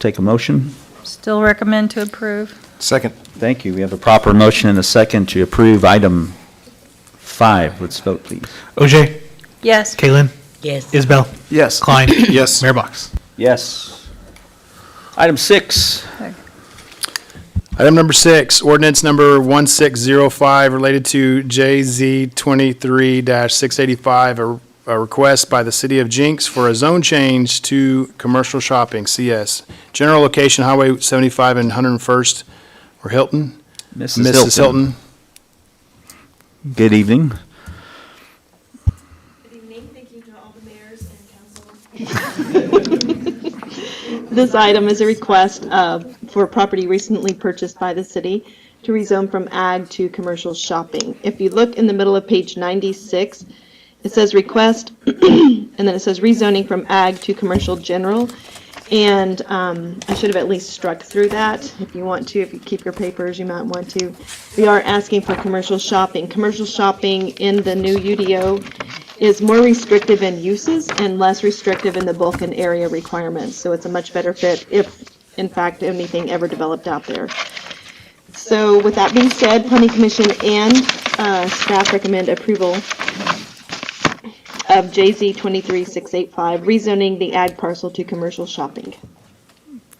take a motion. Still recommend to approve. Second. Thank you. We have a proper motion and a second to approve item 5. Let's vote, please. OJ, Yes. Kalen, Yes. Isabel, Yes. Klein. Yes. Mayor Box. Yes. Item 6. Item number 6, ordinance number 1605 related to JZ 23-685, a request by the city of Jenks for a zone change to commercial shopping, CS. General location, Highway 75 and 101st, or Hilton. Mrs. Hilton. Good evening. Good evening. Thank you to all the mayors and council. This item is a request for property recently purchased by the city to rezone from ag to commercial shopping. If you look in the middle of page 96, it says request, and then it says rezoning from ag to commercial general. And I should have at least struck through that. If you want to, if you keep your papers, you might want to. We are asking for commercial shopping. Commercial shopping in the new UDO is more restrictive in uses and less restrictive in the bulk and area requirements. So it's a much better fit if, in fact, anything ever developed out there. So with that being said, Planning Commission and staff recommend approval of JZ 23685, rezoning the ag parcel to commercial shopping.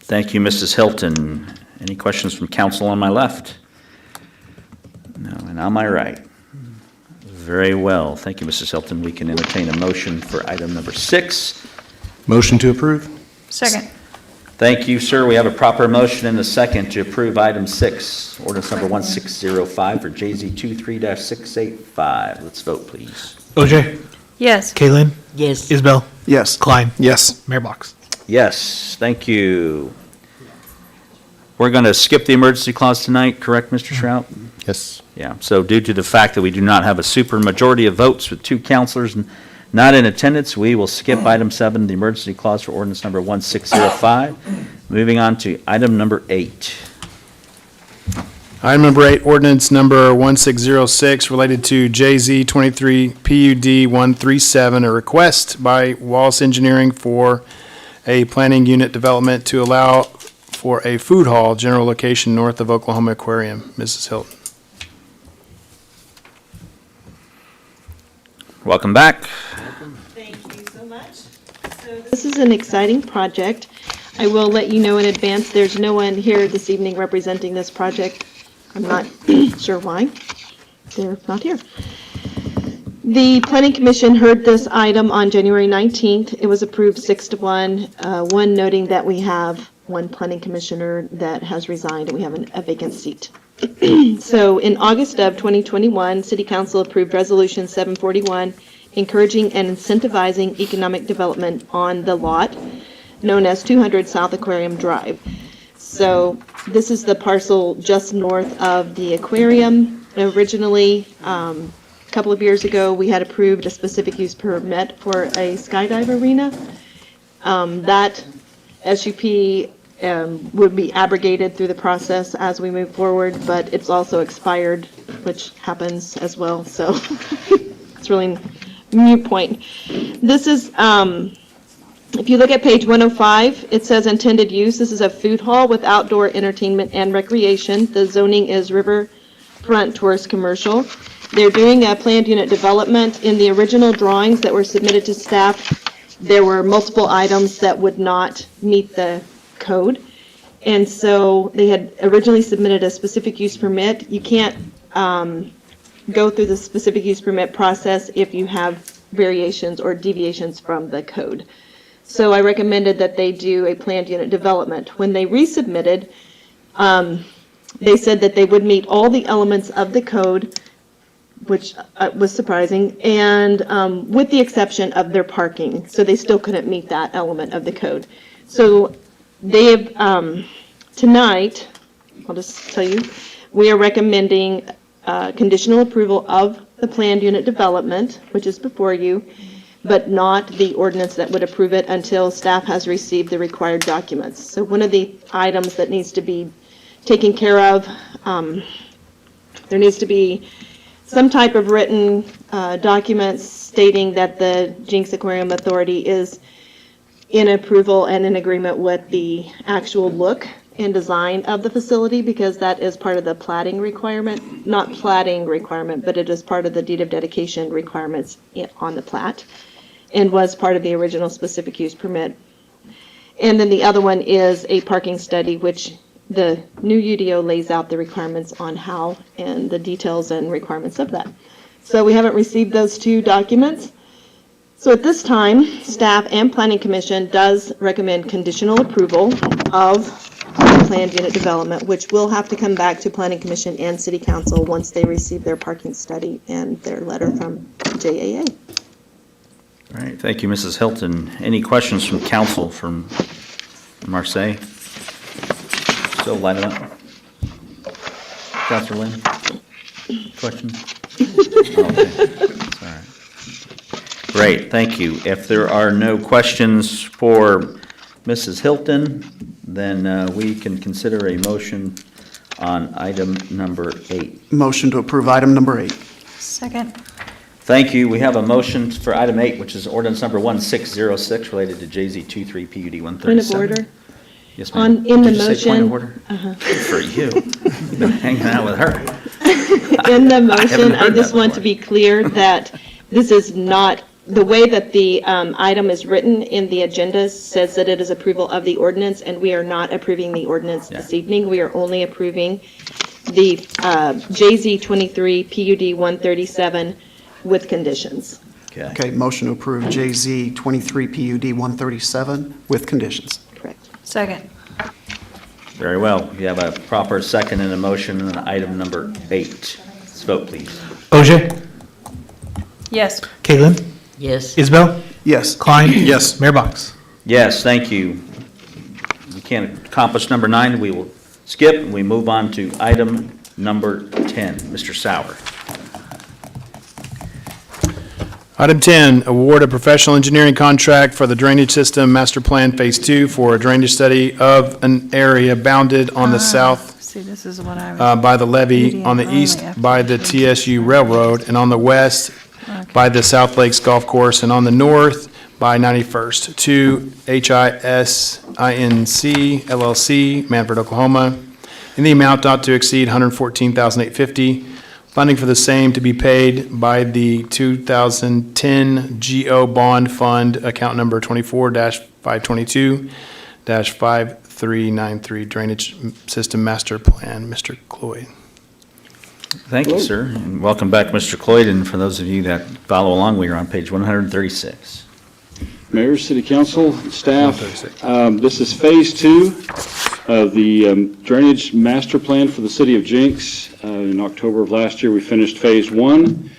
Thank you, Mrs. Hilton. Any questions from council on my left? No, and on my right? Very well. Thank you, Mrs. Hilton. We can entertain a motion for item number 6. Motion to approve. Second. Thank you, sir. We have a proper motion and a second to approve item 6, ordinance number 1605 for JZ 23-685. Let's vote, please. OJ, Yes. Kalen, Yes. Isabel, Yes. Klein. Yes. Mayor Box. Yes, thank you. We're going to skip the emergency clause tonight, correct, Mr. Shrout? Yes. Yeah, so due to the fact that we do not have a super majority of votes with 2 counselors not in attendance, we will skip item 7, the emergency clause for ordinance number 1605. Moving on to item number 8. Item number 8, ordinance number 1606 related to JZ 23 PUD 137, a request by Wallace Engineering for a planning unit development to allow for a food hall, general location north of Oklahoma Aquarium. Mrs. Hilton. Welcome back. Thank you so much. So this is an exciting project. I will let you know in advance, there's no one here this evening representing this project. I'm not sure why. They're not here. The Planning Commission heard this item on January 19th. It was approved 6-1, one noting that we have one planning commissioner that has resigned and we have a vacant seat. So in August of 2021, City Council approved Resolution 741, encouraging and incentivizing economic development on the lot known as 200 South Aquarium Drive. So this is the parcel just north of the aquarium. Originally, a couple of years ago, we had approved a specific use permit for a skydive arena. That SUP would be abrogated through the process as we move forward, but it's also expired, which happens as well, so it's really a moot point. This is, if you look at page 105, it says intended use. This is a food hall with outdoor entertainment and recreation. The zoning is riverfront tourist commercial. They're doing a planned unit development. In the original drawings that were submitted to staff, there were multiple items that would not meet the code. And so they had originally submitted a specific use permit. You can't go through the specific use permit process if you have variations or deviations from the code. So I recommended that they do a planned unit development. When they resubmitted, they said that they would meet all the elements of the code, which was surprising, and with the exception of their parking. So they still couldn't meet that element of the code. So they have, tonight, I'll just tell you, we are recommending conditional approval of the planned unit development, which is before you, but not the ordinance that would approve it until staff has received the required documents. So one of the items that needs to be taken care of, there needs to be some type of written documents stating that the Jenks Aquarium Authority is in approval and in agreement with the actual look and design of the facility, because that is part of the platting requirement, not platting requirement, but it is part of the deed of dedication requirements on the plat, and was part of the original specific use permit. And then the other one is a parking study, which the new UDO lays out the requirements on how and the details and requirements of that. So we haven't received those two documents. So at this time, staff and Planning Commission does recommend conditional approval of planned unit development, which will have to come back to Planning Commission and City Council once they receive their parking study and their letter from JAA. All right, thank you, Mrs. Hilton. Any questions from council from Marseille? Still lining up. Counselor Lynn? Questions? Okay, that's all right. Great, thank you. If there are no questions for Mrs. Hilton, then we can consider a motion on item number 8. Motion to approve item number 8. Second. Thank you. We have a motion for item 8, which is ordinance number 1606 related to JZ 23 PUD 137. Point of order. Yes, ma'am. In the Did you say point of motion. order? Good for you. You've been hanging out with her. In the haven't motion, I heard just that want to be clear that this is not, the way that the item is written in the agenda says that it is approval of the ordinance, and we are not approving the ordinance this evening. We are only approving the JZ 23 PUD 137 with conditions. Okay, motion to approve JZ 23 PUD 137 with conditions. Correct. Second. Very well. We have a proper second and a motion on item number 8. Let's vote, please. OJ? Yes. Caitlin? Yes. Isabel? Yes. Klein? Yes. Mayor Box? Yes, thank you. We can't accomplish number 9. We will skip and we move on to item number 10. Mr. Sauer. Item 10, award a professional engineering contract for the drainage system master plan phase 2 for a drainage study of an area bounded on the south See, this is what I was. by the levee, Median on the only east after by the TSU Railroad, and on the west Okay. by the South Lakes Golf Course, and on the north by 91st to HISINC LLC, Manford, Oklahoma, in the amount not to exceed $114,850. Funding for the same to be paid by the 2010 GO Bond Fund, account number 24-522-5393, Drainage System Master Plan. Mr. Cloyd. Thank you, sir, and welcome back, Mr. Cloyd, and for those of you that follow along, we are on page 136. Mayor, City Council, staff, this is Phase 2 of the Drainage Master Plan for the City of Jenks. In October of last year, we finished Phase 1.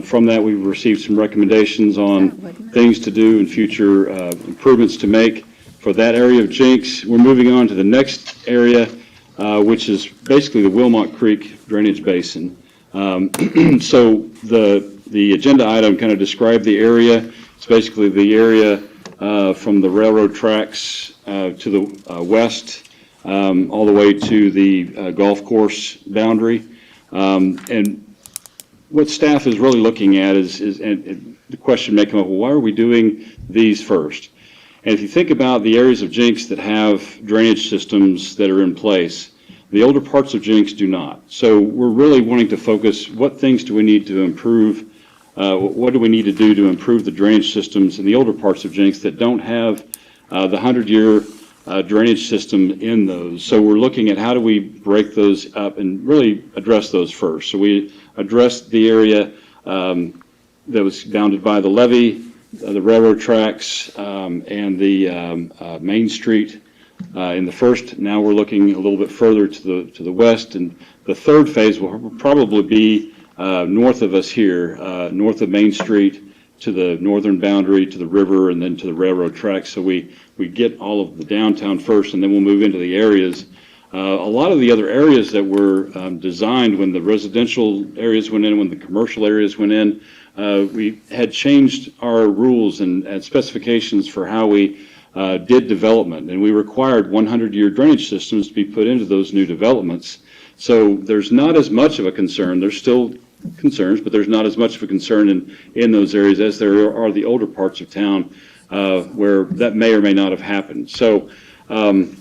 From that, we received some recommendations on things to do and future improvements to make for that area of Jenks. We're moving on to the next area, which is basically the Wilmot Creek Drainage Basin. So the agenda item kind of described the area. It's basically the area from the railroad tracks to the west, all the way to the golf course boundary. And what staff is really looking at is and the question may come up, well, why are we doing these first? And if you think about the areas of Jenks that have drainage systems that are in place, the older parts of Jenks do not. So we're really wanting to focus, what things do we need to improve? What do we need to do to improve the drainage systems in the older parts of Jenks that don't have the 100-year drainage system in those? So we're looking at how do we break those up and really address those first. So we addressed the area that was bounded by the levee, the railroad tracks, and the Main Street in the first. Now we're looking a little bit further to the west, and the third phase will probably be north of us here, north of Main Street to the northern boundary, to the river, and then to the railroad tracks. So we get all of the downtown first, and then we'll move into the areas. A lot of the other areas that were designed when the residential areas went in, when the commercial areas went in, we had changed our rules and specifications for how we did development, and we required 100-year drainage systems to be put into those new developments. So there's not as much of a concern. There's still concerns, but there's not as much of a concern in those areas as there are the older parts of town where that may or may not have happened. So I'm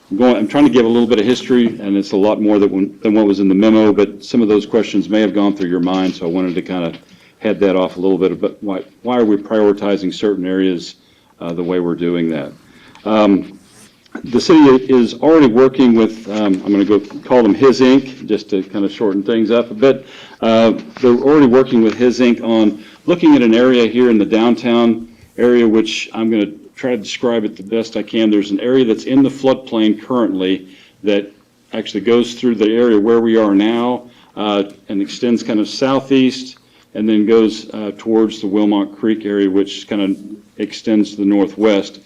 trying to give a little bit of history, and it's a lot more than what was in the memo, but some of those questions may have gone through your mind, so I wanted to kind of head that off a little bit. But why are we prioritizing certain areas the way we're doing that? The city is already working with, I'm going to call them His Inc., just to kind of shorten things up a bit. They're already working with His Inc. on looking at an area here in the downtown area, which I'm going to try to describe it the best I can. There's an area that's in the floodplain currently that actually goes through the area where we are now and extends kind of southeast and then goes towards the Wilmot Creek area, which kind of extends to the northwest.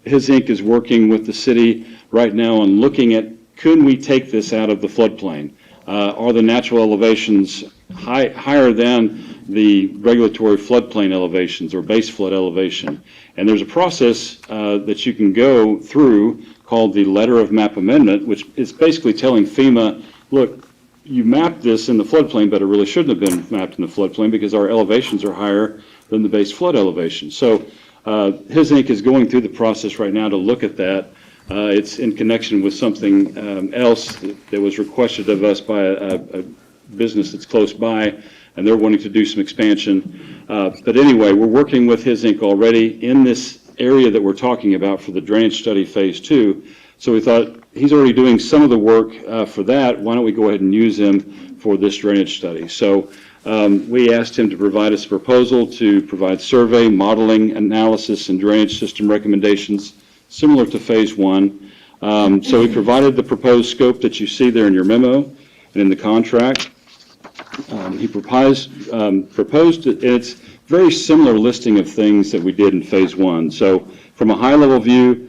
His Inc. is working with the city right now on looking at, could we take this out of the floodplain? Are the natural elevations higher than the regulatory floodplain elevations or base flood elevation? And there's a process that you can go through called the Letter of Map Amendment, which is basically telling FEMA, look, you mapped this in the floodplain, but it really shouldn't have been mapped in the floodplain because our elevations are higher than the base flood elevation. So His Inc. is going through the process right now to look at that. It's in connection with something else that was requested of us by a business that's close by, and they're wanting to do some expansion. But anyway, we're working with His Inc. already in this area that we're talking about for the drainage study phase 2. So we thought, he's already doing some of the work for that. Why don't we go ahead and use him for this drainage study? So we asked him to provide us a proposal to provide survey, modeling, analysis, and drainage system recommendations similar to phase 1. So we provided the proposed scope that you see there in your memo and in the contract. He proposed it's very similar listing of things that we did in phase 1. So from a high-level view,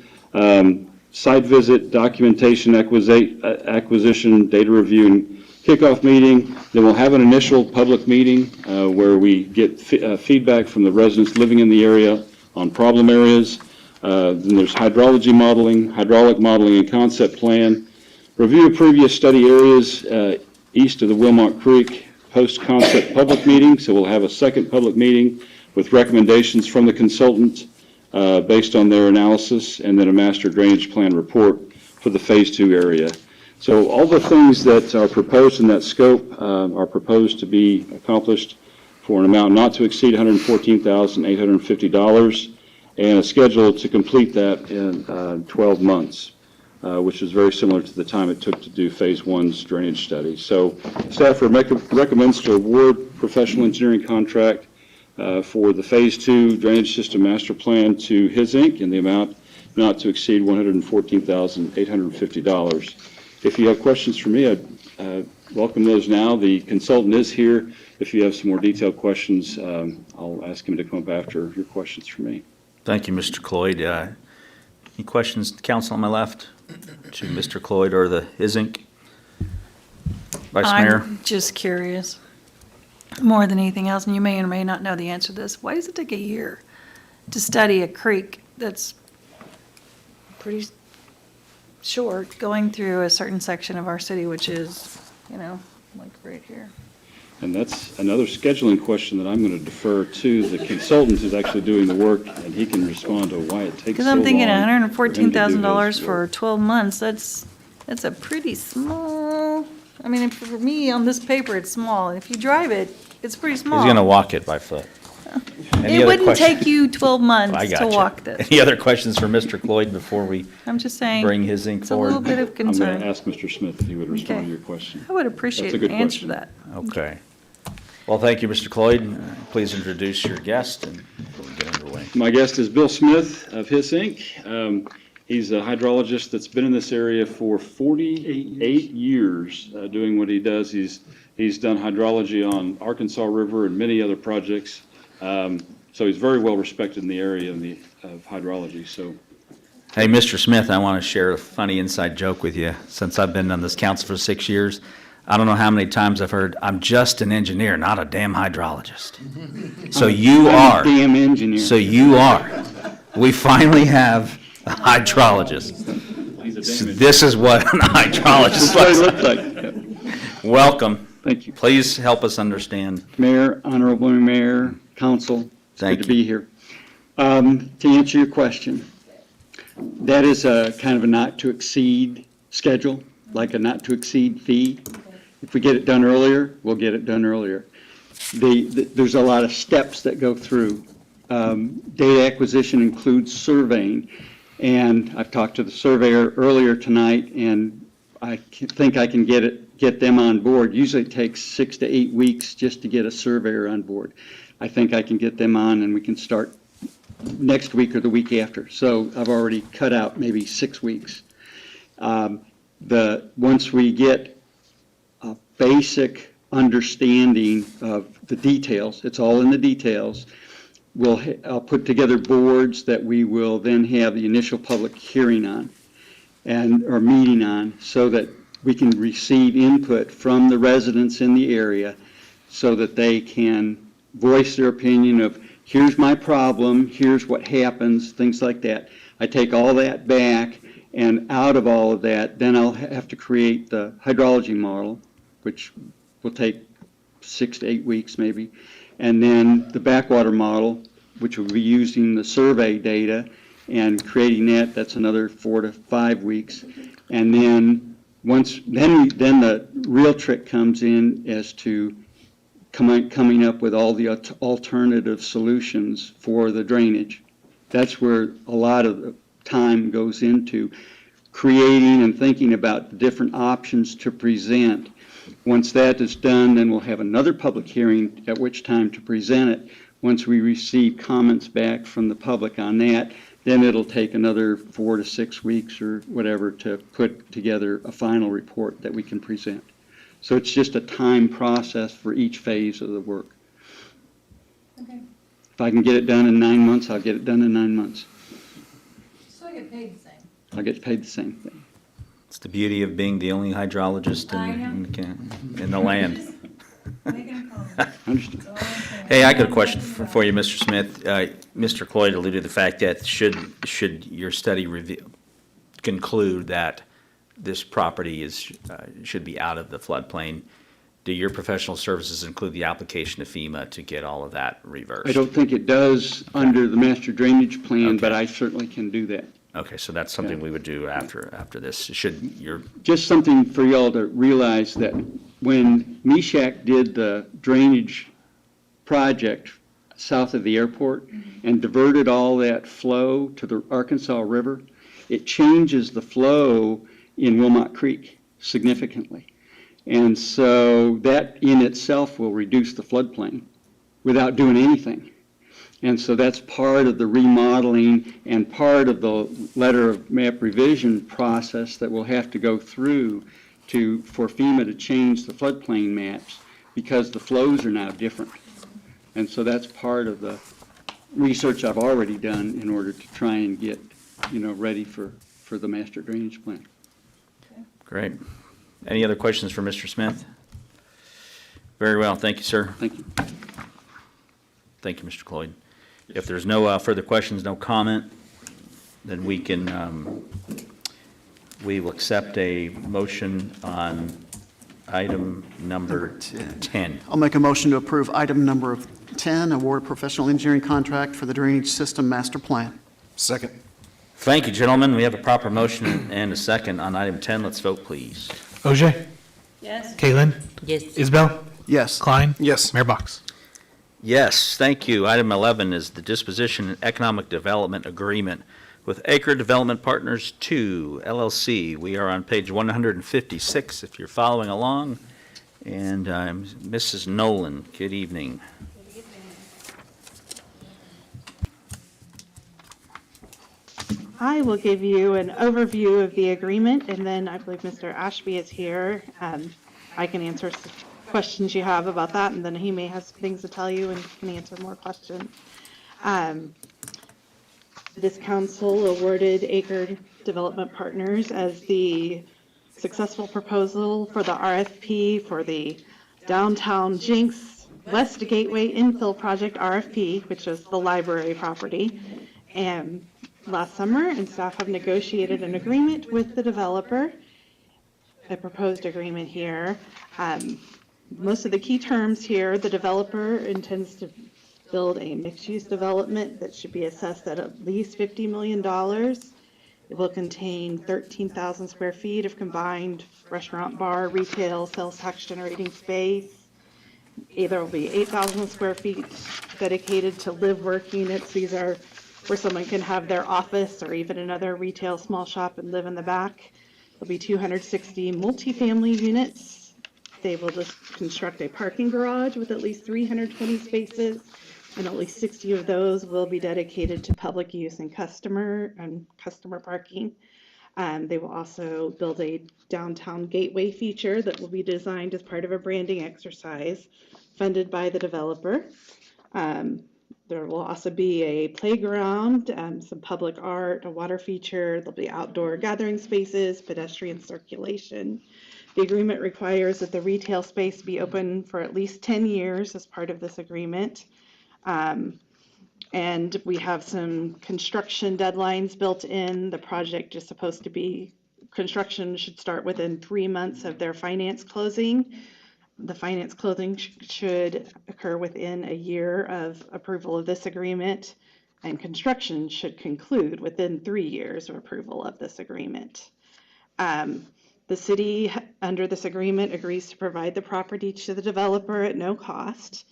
site visit, documentation acquisition, data review, and kickoff meeting. Then we'll have an initial public meeting where we get feedback from the residents living in the area on problem areas. Then there's hydraulic modeling and concept plan. Review of previous study areas east of the Wilmot Creek, post-concept public meeting. So we'll have a second public meeting with recommendations from the consultant based on their analysis, and then a master drainage plan report for the phase 2 area. So all the things that are proposed in that scope are proposed to be accomplished for an amount not to exceed $114,850 and a schedule to complete that in 12 months, which is very similar to the time it took to do phase 1's drainage study. So staff recommends to award professional engineering contract for the phase 2 drainage system master plan to His Inc. in the amount not to exceed $114,850. If you have questions for me, I'd welcome those now. The consultant is here. If you have some more detailed questions, I'll ask him to come up after your questions for me. Thank you, Mr. Cloyd. Any questions, council on my left, to Mr. Cloyd or the His Inc.? Vice Mayor? I'm just curious, more than anything else, and you may or may not know the answer to this. Why does it take a year to study a creek that's pretty short, going through a certain section of our city, which is, like right here? And that's another scheduling question that I'm going to defer to the consultant who's actually doing the work, and he can respond to why it takes so long. Because I'm thinking for him to do $114,000 his for work. 12 months, that's a pretty small, I mean, for me, on this paper, it's small. And if you drive it, it's pretty small. He's going to walk it by foot. Any It other wouldn't question- take you 12 I months to gotcha. walk this. Any other questions for Mr. Cloyd before we I'm just saying, bring His Inc. it's a little forward? bit of I'm going concern. to ask Mr. Smith if he would respond Okay. to your question. I would appreciate That's a an good answer to question. that. Okay. Well, thank you, Mr. Cloyd. Please introduce your guest and we'll get underway. My guest is Bill Smith of Hiss Inc. He's a hydrologist that's been in this area for 48 years, doing what he does. He's done hydrology on Arkansas River and many other projects. So he's very well respected in the area of hydrology. So, Hey, Mr. Smith, I want to share a funny inside joke with you. Since I've been on this council for 6 years, I don't know how many times I've heard, I'm just an engineer, not a damn hydrologist. So you I'm a are. damn engineer. So you are. We finally have a hydrologist. So this is what a hydrologist That's what looks it like. looks like. Welcome. Thank you. Please help us understand. Mayor, Honorable Mayor, Council, it's Thank good to you. be here. To answer your question, that is a kind of a not-to-exceed schedule, like a not-to-exceed fee. If we get it done earlier, we'll get it done earlier. There's a lot of steps that go through. Data acquisition includes surveying, and I've talked to the surveyor earlier tonight, and I think I can get them on board. Usually it takes 6 to 8 weeks just to get a surveyor on board. I think I can get them on, and we can start next week or the week after. So I've already cut out maybe 6 weeks. Once we get a basic understanding of the details, it's all in the details, I'll put together boards that we will then have the initial public hearing on or meeting on, so that we can receive input from the residents in the area so that they can voice their opinion of, here's my problem, here's what happens, things like that. I take all that back, and out of all of that, then I'll have to create the hydrology model, which will take 6 to 8 weeks maybe, and then the backwater model, which will be using the survey data and creating that's another 4 to 5 weeks. And then then the real trick comes in as to coming up with all the alternative solutions for the drainage. That's where a lot of the time goes into creating and thinking about the different options to present. Once that is done, then we'll have another public hearing, at which time to present it. Once we receive comments back from the public on that, then it'll take another 4 to 6 weeks or whatever to put together a final report that we can present. So it's just a time process for each phase of the work. Okay. If I can get it done in 9 months, I'll get it done in 9 months. So I get paid the same. I'll get paid the same thing. It's the beauty of being the only hydrologist in the land. Making a comment. Understood. Hey, I got a question for you, Mr. Smith. Mr. Cloyd alluded to the fact that should your study conclude that this property should be out of the floodplain, do your professional services include the application to FEMA to get all of that reversed? I don't think it does under the master drainage plan, but I certainly can do that. Okay, so that's something we would do after this. Should your Just something for y'all to realize, that when Meshack did the drainage project south of the airport and diverted all that flow to the Arkansas River, it changes the flow in Wilmot Creek significantly. And so that in itself will reduce the floodplain without doing anything. And so that's part of the remodeling and part of the letter of map revision process that we'll have to go through for FEMA to change the floodplain maps, because the flows are now different. And so that's part of the research I've already done in order to try and get, ready for the master drainage plan. Great. Any other questions for Mr. Smith? Very well, thank you, sir. Thank you. Thank you, Mr. Cloyd. If there's no further questions, no comment, then we will accept a motion on item number 10. I'll make a motion to approve item number 10, award professional engineering contract for the drainage system master plan. Second. Thank you, gentlemen. We have a proper motion and a second on item 10. Let's vote, please. OJ? Yes. Caitlin? Yes. Isabel? Yes. Klein? Yes. Mayor Box? Yes, thank you. Item 11 is the disposition and economic development agreement with Acre Development Partners 2, LLC. We are on page 156, if you're following along. And Mrs. Nolan, good evening. I will give you an overview of the agreement, and then I believe Mr. Ashby is here. I can answer questions you have about that, and then he may have some things to tell you and can answer more questions. This council awarded Acre Development Partners as the successful proposal for the RFP for the downtown Jenks West Gateway Infill Project RFP, which is the library property. And last summer, and staff have negotiated an agreement with the developer, a proposed agreement here. Most of the key terms here, the developer intends to build a mixed-use development that should be assessed at least $50 million. It will contain 13,000 square feet of combined restaurant, bar, retail, sales tax generating space. There will be 8,000 square feet dedicated to live-work units. These are where someone can have their office or even another retail small shop and live in the back. There'll be 260 multifamily units. They will just construct a parking garage with at least 320 spaces, and at least 60 of those will be dedicated to public use and customer parking. They will also build a downtown gateway feature that will be designed as part of a branding exercise funded by the developer. There will also be a playground, some public art, a water feature. There'll be outdoor gathering spaces, pedestrian circulation. The agreement requires that the retail space be open for at least 10 years as part of this agreement. And we have some construction deadlines built in. The project is supposed to be, construction should start within 3 months of their finance closing. The finance closing should occur within a year of approval of this agreement, and construction should conclude within 3 years of approval of this agreement. The city, under this agreement, agrees to provide the property to the developer at no cost,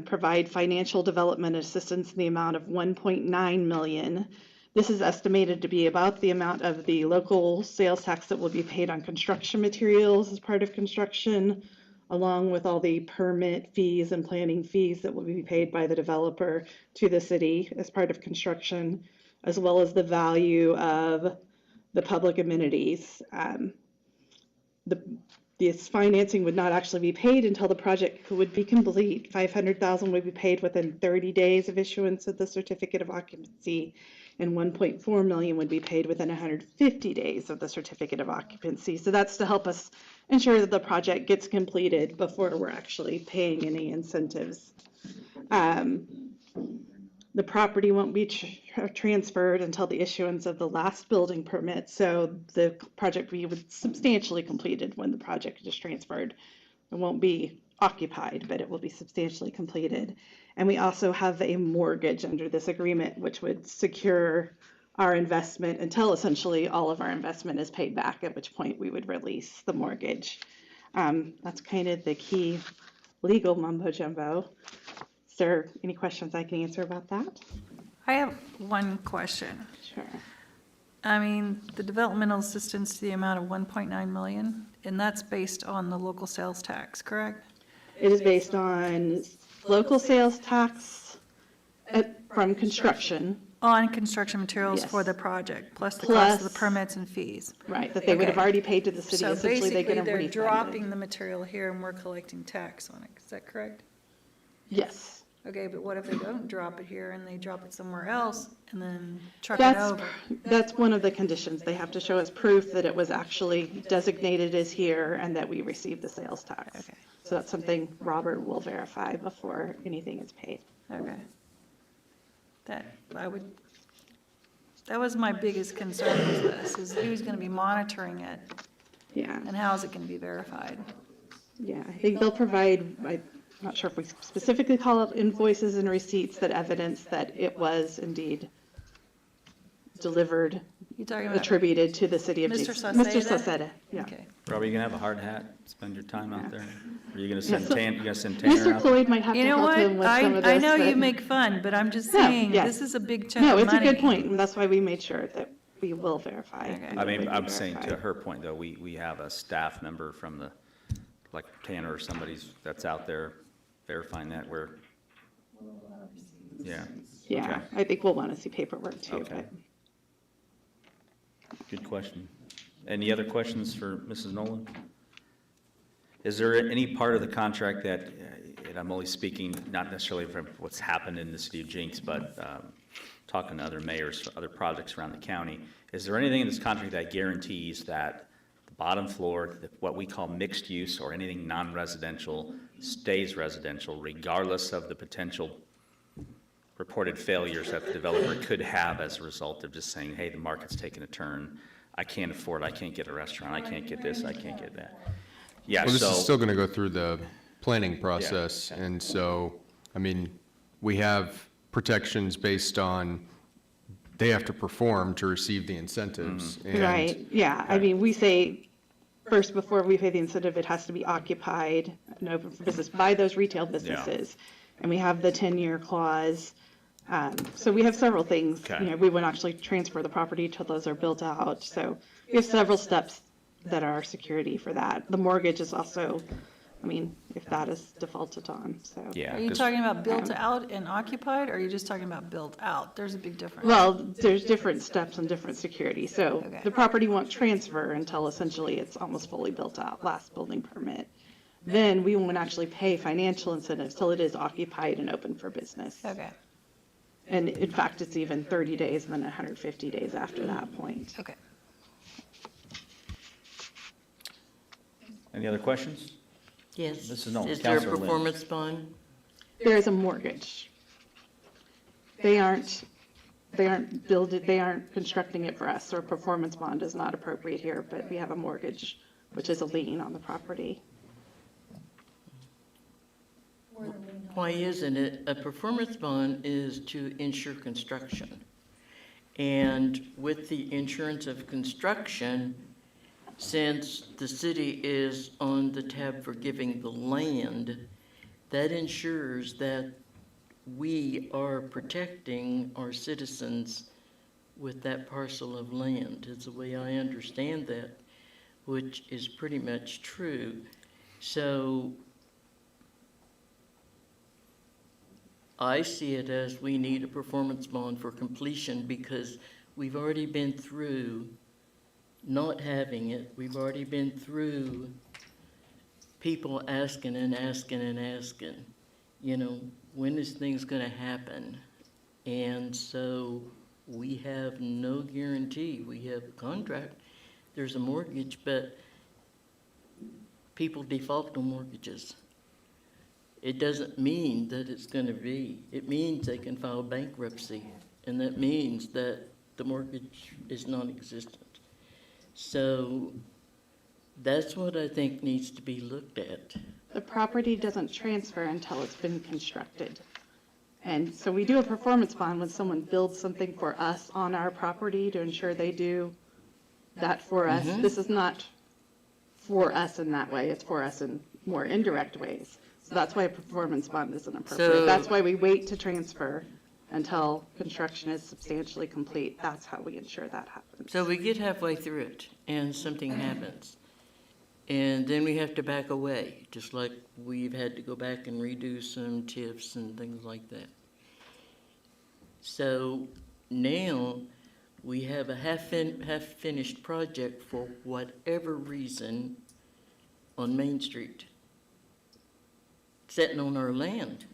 provide financial development assistance in the amount of $1.9 million. This is estimated to be about the amount of the local sales tax that will be paid on construction materials as part of construction, along with all the permit fees and planning fees that will be paid by the developer to the city as part of construction, as well as the value of the public amenities. This financing would not actually be paid until the project would be complete. $500,000 would be paid within 30 days of issuance of the certificate of occupancy, and $1.4 million would be paid within 150 days of the certificate of occupancy. So that's to help us ensure that the project gets completed before we're actually paying any incentives. The property won't be transferred until the issuance of the last building permit, so the project will be substantially completed when the project is transferred. It won't be occupied, but it will be substantially completed. And we also have a mortgage under this agreement, which would secure our investment until essentially all of our investment is paid back, at which point we would release the mortgage. That's kind of the key legal mumbo jumbo. Is there any questions I can answer about that? I have one question. Sure. I mean, the developmental assistance to the amount of 1.9 million, and that's based on the local sales tax, correct? It is based on local sales tax from construction. On construction materials Yes. for the project, plus the Plus- cost of the permits and fees. Right, that they would have Okay. already paid to the city. So Essentially, they get basically, them they're refunded. dropping the material here and we're collecting tax on it, is that correct? Yes. Okay, but what if they don't drop it here and they drop it somewhere else and then truck it over? That's one of the conditions. They have to show us proof that it was actually designated as here and that we received the sales tax. Okay. So that's something Robert will verify before anything is paid. Okay. That was my biggest concern with this, is who's going to be monitoring it Yeah, and how is it going to be verified? yeah. I think they'll provide, I'm not sure if we specifically call it invoices and receipts that evidence that it was indeed delivered, You talking about? attributed to the city of Mr. Jenks. Sauceda? Mr. Sauceda, yeah. Okay. Robbie, you gonna have a hard hat, spend your time out there? Or you gonna send Yeah, so- Tanner out Mr. there? Cloyd might have to You know help what? him with some of this. I know you but- make fun, but I'm just No, saying, yes. this is a big chunk No, of it's a money. good point, and that's why we made sure that we will verify. Okay. I mean, We I'm can saying to verify. her point, though, we have a staff member from the like Tanner or somebody's that's out there verifying that, where, yeah. Yeah, Okay. I think we'll want to see paperwork too, Okay. but. Good question. Any other questions for Mrs. Nolan? Is there any part of the contract that, and I'm only speaking not necessarily from what's happened in the city of Jenks, but talking to other mayors for other projects around the county, is there anything in this contract that guarantees that the bottom floor, what we call mixed use or anything non-residential, stays residential regardless of the potential reported failures that the developer could have as a result of just saying, hey, the market's taking a turn, I can't afford, I can't get a restaurant, I can't get this, I can't get that. Yeah, Well, this is so, still going to go through the planning process, and so, I mean, we have protections based on, they have to perform to receive the incentives. and- Right, yeah, I mean, we say, first, before we pay the incentive, it has to be occupied and open for business by those retail businesses. And we have the 10-year clause. So we have several things. Okay. You know, we wouldn't actually transfer the property till those are built out. So we have several steps that are security for that. The mortgage is also, I mean, if that is defaulted on, so. yeah. Are you 'cause- talking about built out and occupied, or are you just talking about built out? There's a big difference. Well, there's different steps and different security. So Okay. the property won't transfer until essentially it's almost fully built out, last building permit. Then we won't actually pay financial incentives till it is occupied and open for business. Okay, And in fact, it's even 30 days and then 150 days after that point. okay. Any other questions? Yes. This is no- Is there a Counselor Lynn. performance bond? There is a mortgage. They aren't they aren't constructing it for us, so a performance bond is not appropriate here, but we have a mortgage, which is a lien on the property. Why isn't it? A performance bond is to insure construction. And with the insurance of construction, since the city is on the tab for giving the land, that ensures that we are protecting our citizens with that parcel of land, is the way I understand that, which is pretty much true. So I see it as we need a performance bond for completion because we've already been through not having it. We've already been through people asking and asking and asking, you know, when is things going to happen? And so we have no guarantee. We have a contract, there's a mortgage, but people default on mortgages. It doesn't mean that it's going to be. It means they can file bankruptcy, and that means that the mortgage is non-existent. So that's what I think needs to be looked at. The property doesn't transfer until it's been constructed. And so we do a performance bond when someone builds something for us on our property to ensure they do that for us. This is not for us in that way, it's for us in more indirect ways. So that's why a performance bond isn't appropriate. So- That's why we wait to transfer until construction is substantially complete. That's how we ensure that happens. So we get halfway through it and something happens. And then we have to back away, just like we've had to go back and redo some TIFs and things like that. So now we have a half-finished project for whatever reason on Main Street, sitting on our land.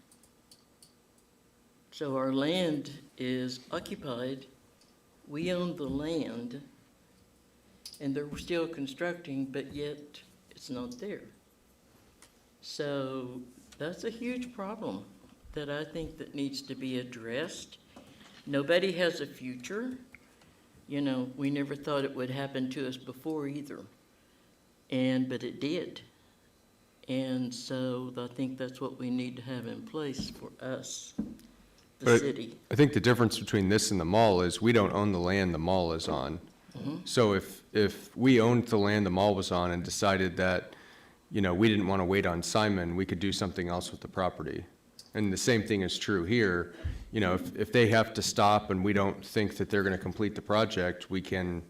So our land is occupied, we own the land, and they're still constructing, but yet it's not there. So that's a huge problem that I think that needs to be addressed. Nobody has a future. You know, we never thought it would happen to us before either, but it did. And so I think that's what we need to have in place for us, the But city. I think the difference between this and the mall is we don't own the land the mall is on. So if we owned the land the mall was on and decided that, you know, we didn't want to wait on Simon, we could do something else with the property. And the same thing is true here. You know, if they have to stop and we don't think that they're going to complete the project, we can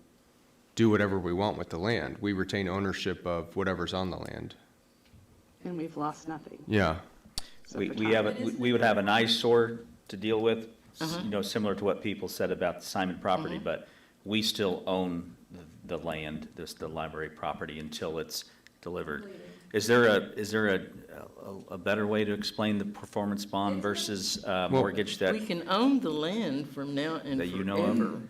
do whatever we want with the land. We retain ownership of whatever's on the land. and we've lost nothing. Yeah. So We for we time- have, we would have an eyesore to deal with, Uh-huh. you know, similar to what people said about the Simon property, but we still own the land, the library property, until it's delivered. Is there a better way to explain the performance bond versus mortgage We that, can own the land from now and That you know of? forever.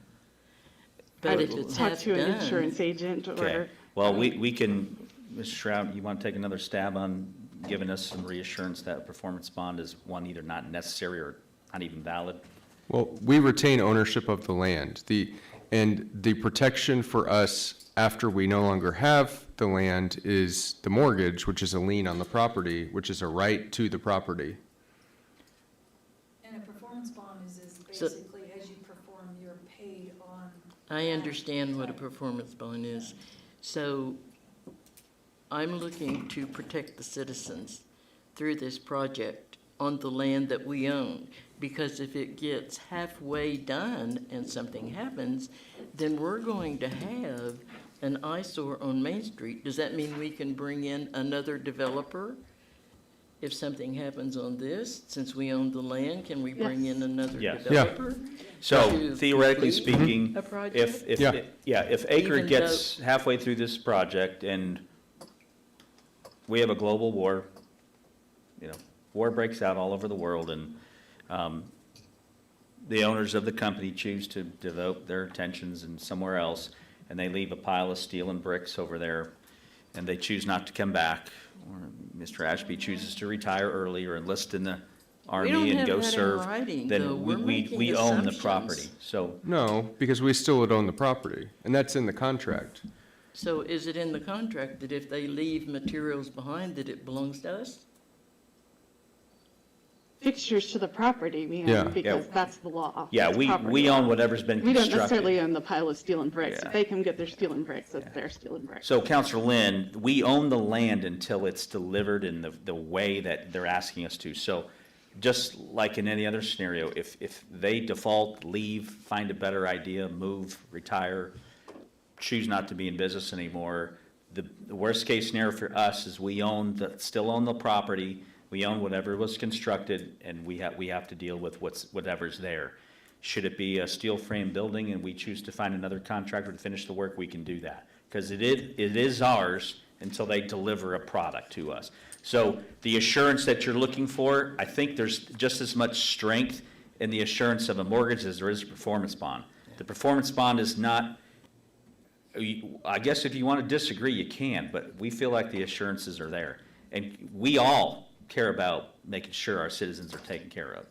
But if I'd it's talk half to an done, insurance agent okay, or, well, we can, Mr. Shroud, you want to take another stab on giving us some reassurance that a performance bond is, one, either not necessary or not even valid? Well, we retain ownership of the land. And the protection for us after we no longer have the land is the mortgage, which is a lien on the property, which is a right to the property. And a performance bond is So- basically as you perform, you're paid on. I understand what a performance bond is. So I'm looking to protect the citizens through this project on the land that we own. Because if it gets halfway done and something happens, then we're going to have an eyesore on Main Street. Does that mean we can bring in another developer? If something happens on this, since we own the land, can we bring in another Yes. developer? So to theoretically complete speaking, a project? if Acre Even gets halfway through this project and we have a global war, you know, war breaks out all over the world, and the owners of the company choose to devote their attentions in somewhere else, and they leave a pile of steel and bricks over there, and they choose not to come back, or Mr. Ashby chooses to retire early or enlist in the Army and have go that in serve, writing, though. then We're we making own the assumptions. property. So No, because we still would own the property, and that's in the contract. So is it in the contract that if they leave materials behind, that it belongs to us? fixtures to the property, Yeah. because that's the law. yeah, That's we property own law. whatever's been We don't necessarily constructed. own the pile of steel and bricks. Yeah. If they come get their steel and bricks, that's their steel and bricks. So Counselor Lynn, we own the land until it's delivered in the way that they're asking us to. So just like in any other scenario, if they default, leave, find a better idea, move, retire, choose not to be in business anymore, the worst case scenario for us is we still own the property, we own whatever was constructed, and we have to deal with whatever's there. Should it be a steel frame building and we choose to find another contractor to finish the work, we can do that. Because it is ours until they deliver a product to us. So the assurance that you're looking for, I think there's just as much strength in the assurance of a mortgage as there is a performance bond. The performance bond is not, I guess if you want to disagree, you can, but we feel like the assurances are there. And we all care about making sure our citizens are taken care of.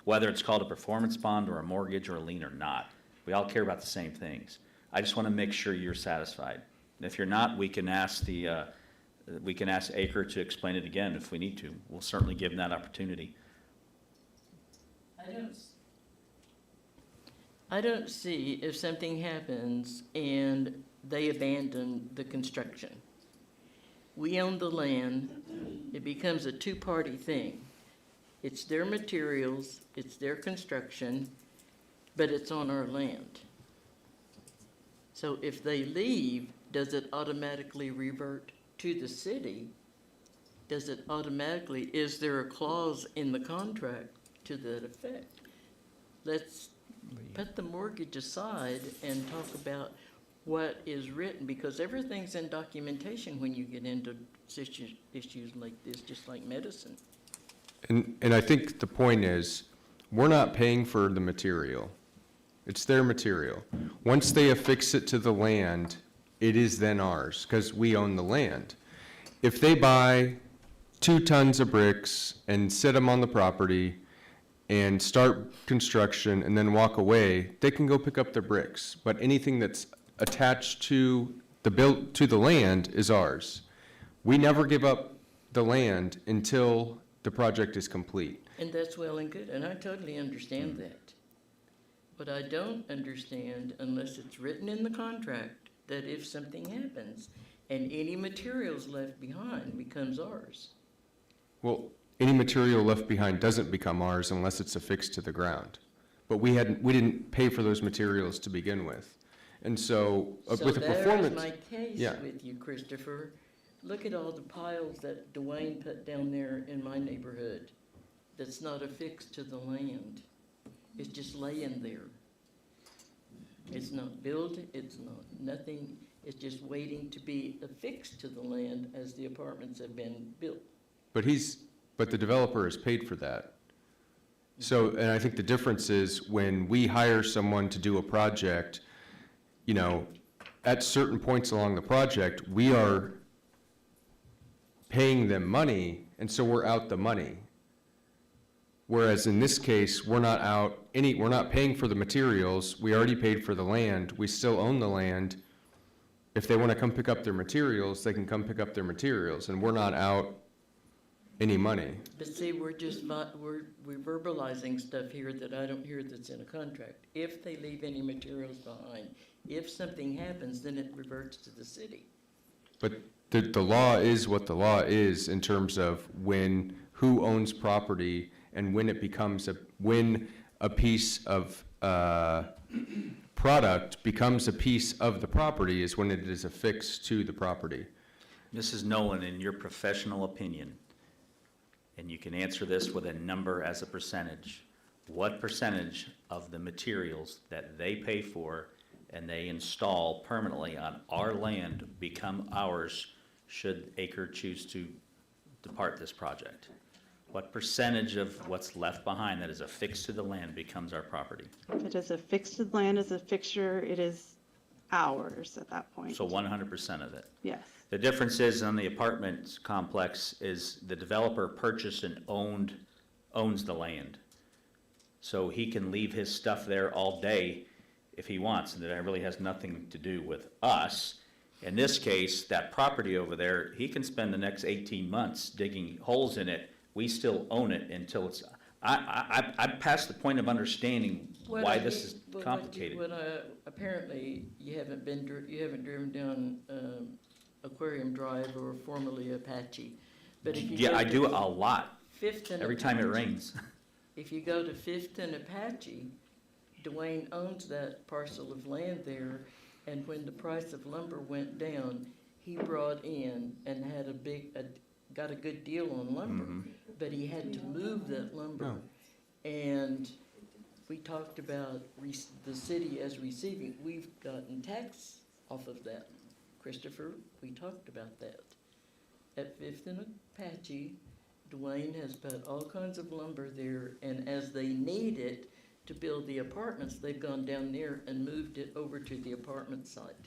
Whether it's called a performance bond or a mortgage or a lien or not, we all care about the same things. I just want to make sure you're satisfied. And if you're not, we can ask Acre to explain it again if we need to. We'll certainly give them that opportunity. I don't see if something happens and they abandon the construction. We own the land, it becomes a two-party thing. It's their materials, it's their construction, but it's on our land. So if they leave, does it automatically revert to the city? Does it automatically, is there a clause in the contract to that effect? Let's put the mortgage aside and talk about what is written, because everything's in documentation when you get into issues like this, just like medicine. And I think the point is, we're not paying for the material. It's their material. Once they affix it to the land, it is then ours, because we own the land. If they buy 2 tons of bricks and set them on the property and start construction and then walk away, they can go pick up their bricks. But anything that's attached to the land is ours. We never give up the land until the project is complete. And that's well and good, and I totally understand that. But I don't understand, unless it's written in the contract, that if something happens and any materials left behind becomes ours. Well, any material left behind doesn't become ours unless it's affixed to the ground. But we didn't pay for those materials to begin with. And so, with a performance. So there's my case Yeah. with you, Christopher. Look at all the piles that Dwayne put down there in my neighborhood that's not affixed to the land. It's just laying there. It's not built, it's not nothing, it's just waiting to be affixed to the land as the apartments have been built. But the developer has paid for that. So, and I think the difference is when we hire someone to do a project, you know, at certain points along the project, we are paying them money, and so we're out the money. Whereas in this case, we're not paying for the materials, we already paid for the land, we still own the land. If they want to come pick up their materials, they can come pick up their materials, and we're not out any money. But see, we're verbalizing stuff here that I don't hear that's in a contract. If they leave any materials behind, if something happens, then it reverts to the city. But the law is what the law is in terms of who owns property and when it becomes when a piece of product becomes a piece of the property is when it is affixed to the property. Mrs. Nolan, in your professional opinion, and you can answer this with a number as a percentage, what percentage of the materials that they pay for and they install permanently on our land become ours should Acre choose to depart this project? What percentage of what's left behind that is affixed to the land becomes our property? If it is affixed to the land as a fixture, it is ours at that point. So 100% of it? Yes. The difference is on the apartment complex is the developer purchased and owns the land. So he can leave his stuff there all day if he wants, and that really has nothing to do with us. In this case, that property over there, he can spend the next 18 months digging holes in it. We still own it until it's, I'm past the point of understanding why this is complicated. Apparently, you haven't driven down Aquarium Drive or formerly Apache. But if you Yeah, I do it a lot, Fifth and every time it Apache- rains. If you go to Fifth and Apache, Dwayne owns that parcel of land there, and when the price of lumber went down, he brought in and had got a good deal on lumber, but he had to move that lumber. And we talked about the city as receiving, we've gotten tax off of that. Christopher, we talked about that. At Fifth and Apache, Dwayne has put all kinds of lumber there, and as they need it to build the apartments, they've gone down there and moved it over to the apartment site.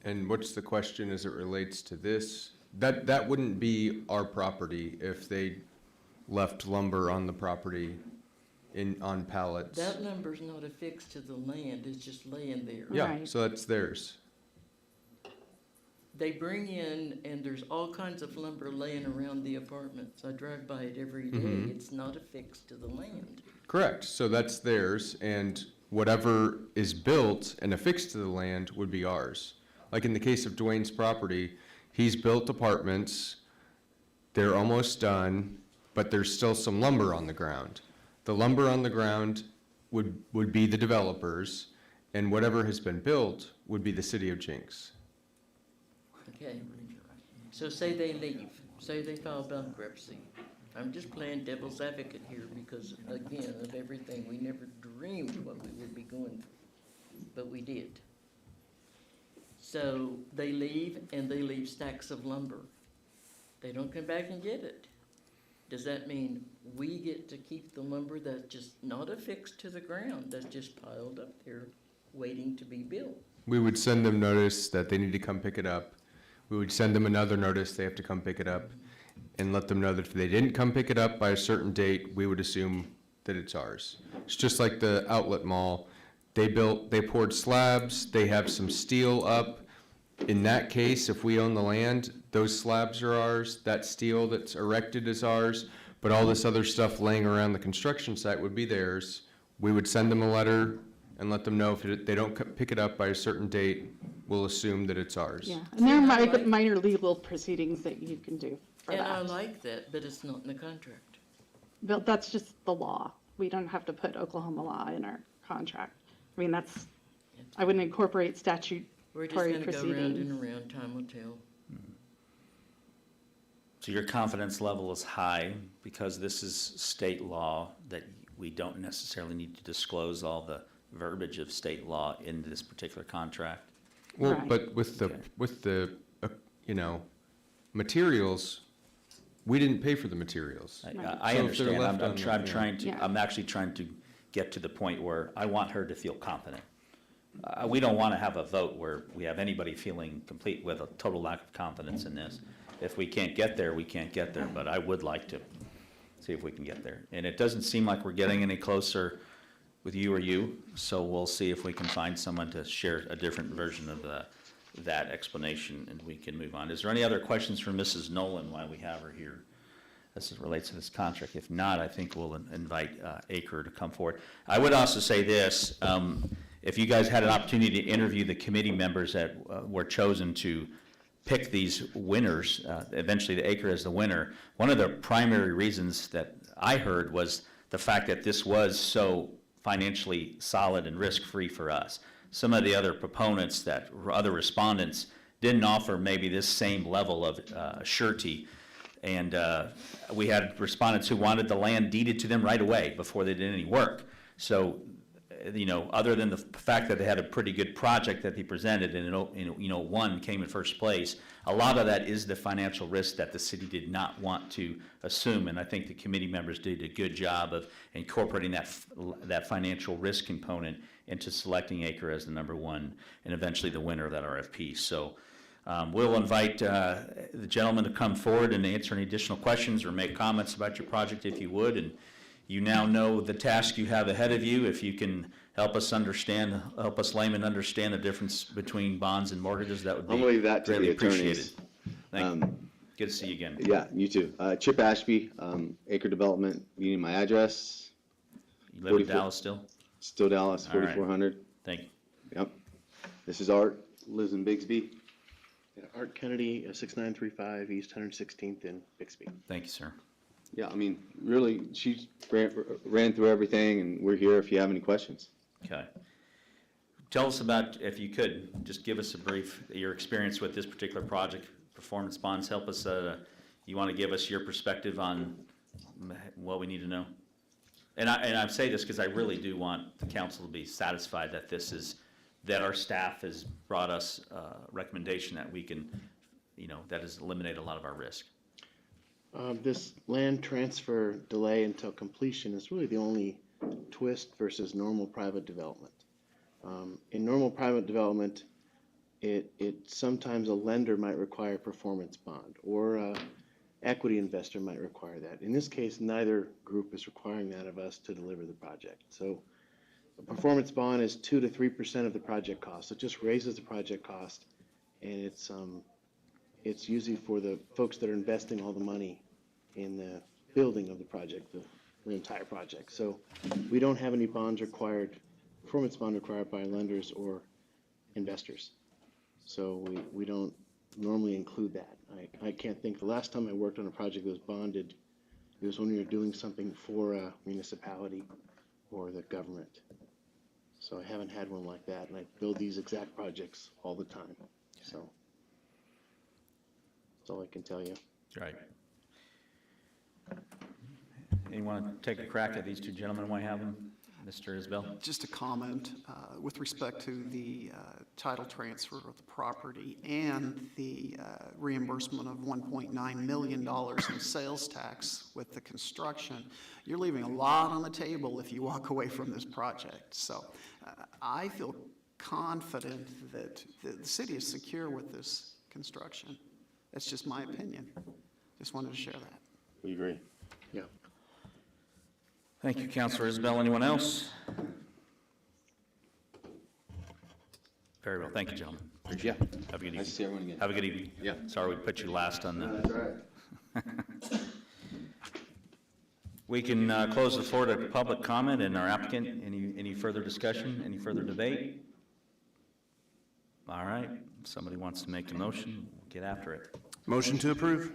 And what's the question as it relates to this? That wouldn't be our property if they left lumber on the property on pallets. That lumber's not affixed to the land, it's just laying there. Yeah, Right. so that's theirs. They bring in, and there's all kinds of lumber laying around the apartments. I drive by it every day. It's not affixed to the land. Correct, so that's theirs, and whatever is built and affixed to the land would be ours. Like in the case of Dwayne's property, he's built apartments, they're almost done, but there's still some lumber on the ground. The lumber on the ground would be the developers, and whatever has been built would be the city of Jenks. Okay, so say they leave, say they file bankruptcy. I'm just playing devil's advocate here because, again, of everything, we never dreamed what we would be going through, but we did. So they leave, and they leave stacks of lumber. They don't come back and get it. Does that mean we get to keep the lumber that's just not affixed to the ground, that's just piled up there, waiting to be built? We would send them notice that they need to come pick it up. We would send them another notice they have to come pick it up, and let them know that if they didn't come pick it up by a certain date, we would assume that it's ours. It's just like the outlet mall. They poured slabs, they have some steel up. In that case, if we own the land, those slabs are ours, that steel that's erected is ours, but all this other stuff laying around the construction site would be theirs. We would send them a letter and let them know if they don't pick it up by a certain date, we'll assume that it's ours. Yeah, and there are minor legal proceedings that you can do for And that. I like that, but it's not in the contract. But that's just the law. We don't have to put Oklahoma law in our contract. I mean, I wouldn't incorporate statutory We're just gonna go round and proceedings. around, time will tell. So your confidence level is high because this is state law that we don't necessarily need to disclose all the verbiage of state law in this particular contract? Well, Right. but with the, you know, materials, we didn't pay for the materials. I So if they're understand. left I'm on the- I'm trying to, Yeah. I'm actually trying to get to the point where I want her to feel confident. We don't want to have a vote where we have anybody feeling complete with a total lack of confidence in this. If we can't get there, we can't get there, but I would like to see if we can get there. And it doesn't seem like we're getting any closer with you or you, so we'll see if we can find someone to share a different version of that explanation, and we can move on. Is there any other questions for Mrs. Nolan while we have her here? As it relates to this contract. If not, I think we'll invite Aker to come forward. I would also say this, if you guys had an opportunity to interview the committee members that were chosen to pick these winners, eventually the Aker as the winner, one of the primary reasons that I heard was the fact that this was so financially solid and risk-free for us. Some of the other proponents other respondents didn't offer maybe this same level of surety. And we had respondents who wanted the land deeded to them right away before they did any work. So, you know, other than the fact that they had a pretty good project that they presented and, you know, one came in first place, a lot of that is the financial risk that the city did not want to assume. And I think the committee members did a good job of incorporating that financial risk component into selecting Aker as the number one and eventually the winner of that RFP. So, we'll invite the gentleman to come forward and answer any additional questions or make comments about your project if you would. And you now know the task you have ahead of you. If you can help us laymen understand the difference between bonds and mortgages, that would be I'll leave that to greatly the attorneys. appreciated. Thank you. Good to see you again. Yeah, you too. Chip Ashby, Acre Development, you need my address? You live in Dallas still? Still Dallas, All right. 4400. Thank you. Yep. This is Art, lives in Bigsby. Yeah, Art Kennedy, 6935 East 116th in Bixby. Thank you, sir. Yeah, I mean, really, she ran through everything, and we're here if you have any questions. Okay. Tell us about, if you could, just give us a brief, your experience with this particular project, performance bonds. Help us, you want to give us your perspective on what we need to know? And I say this because I really do want the council to be satisfied that that our staff has brought us a recommendation that we can, you know, that has eliminated a lot of our risk. This land transfer delay until completion is really the only twist versus normal private development. In normal private development, it sometimes a lender might require a performance bond, or a equity investor might require that. In this case, neither group is requiring that of us to deliver the project. So a performance bond is 2 to 3% of the project cost. It just raises the project cost, and it's usually for the folks that are investing all the money in the building of the project, the entire project. So we don't have any bonds required, performance bond required by lenders or investors. So we don't normally include that. I can't think, the last time I worked on a project that was bonded, it was when we were doing something for a municipality or the government. So I haven't had one like that, and I build these exact projects all the time. So that's all I can tell you. Right. Anyone take a crack at these two gentlemen while you have them? Mr. Isbell? Just a comment with respect to the title transfer of the property and the reimbursement of $1.9 million in sales tax with the construction. You're leaving a lot on the table if you walk away from this project. So I feel confident that the city is secure with this construction. That's just my opinion. Just wanted to share that. We agree. Yeah. Thank you, Councilor Isbell. Anyone else? Very well. Thank you, gentlemen. Yeah. Have a good evening. Nice to see everyone again. Have a good evening. Yeah. Sorry we put you last on the. That's all right. We can close the floor to public comment and our applicant. Any further discussion? Any further debate? All right. If somebody wants to make a motion, we'll get after it. Motion to approve.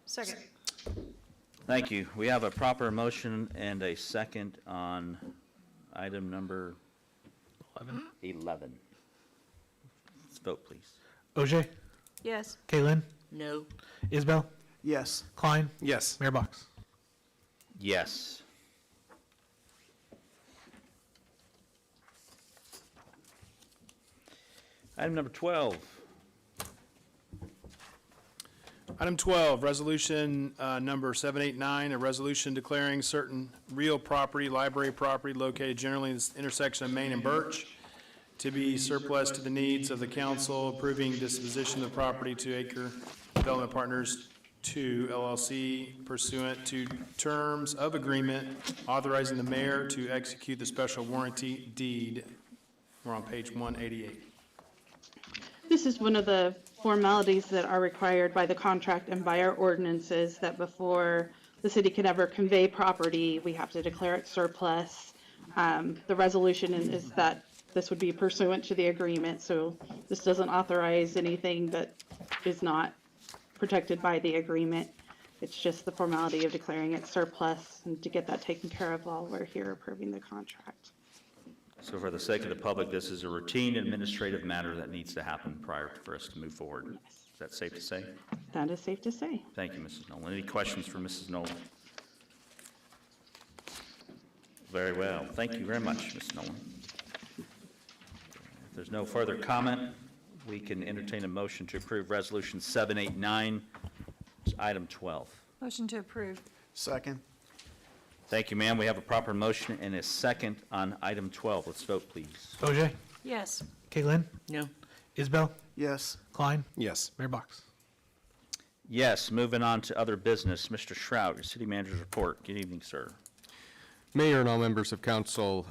Second. Thank you. We have a proper motion and a second on item number 11. Let's vote, please. OJ, Yes. Kaylin, No. Isbell, Yes. Klein, Yes. Mayor Box. Yes. Item number 12. Item 12, resolution number 789, a resolution declaring certain real property, library property located generally in the intersection of Main and Birch to be surplus to the needs of the council, approving disposition of the property to Acre Development Partners 2 LLC pursuant to terms of agreement, authorizing the mayor to execute the special warranty deed. We're on page 188. This is one of the formalities that are required by the contract and by our ordinances, that before the city can ever convey property, we have to declare it surplus. The resolution is that this would be pursuant to the agreement, so this doesn't authorize anything that is not protected by the agreement. It's just the formality of declaring it surplus, and to get that taken care of while we're here approving the contract. So for the sake of the public, this is a routine administrative matter that needs to happen prior for us to move forward. Is that safe to say? That is safe to say. Thank you, Mrs. Nolan. Any questions for Mrs. Nolan? Very well. Thank you very much, Mrs. Nolan. If there's no further comment, we can entertain a motion to approve Resolution 789, item 12. Motion to approve. Second. Thank you, ma'am. We have a proper motion and a second on item 12. Let's vote, please. OJ, Yes. Caitlin, No. Isabel, Yes. Klein, Yes. Mayor Box. Yes, moving on to other business. Mr. Shrout, your city manager's report. Good evening, sir. Mayor and all members of council,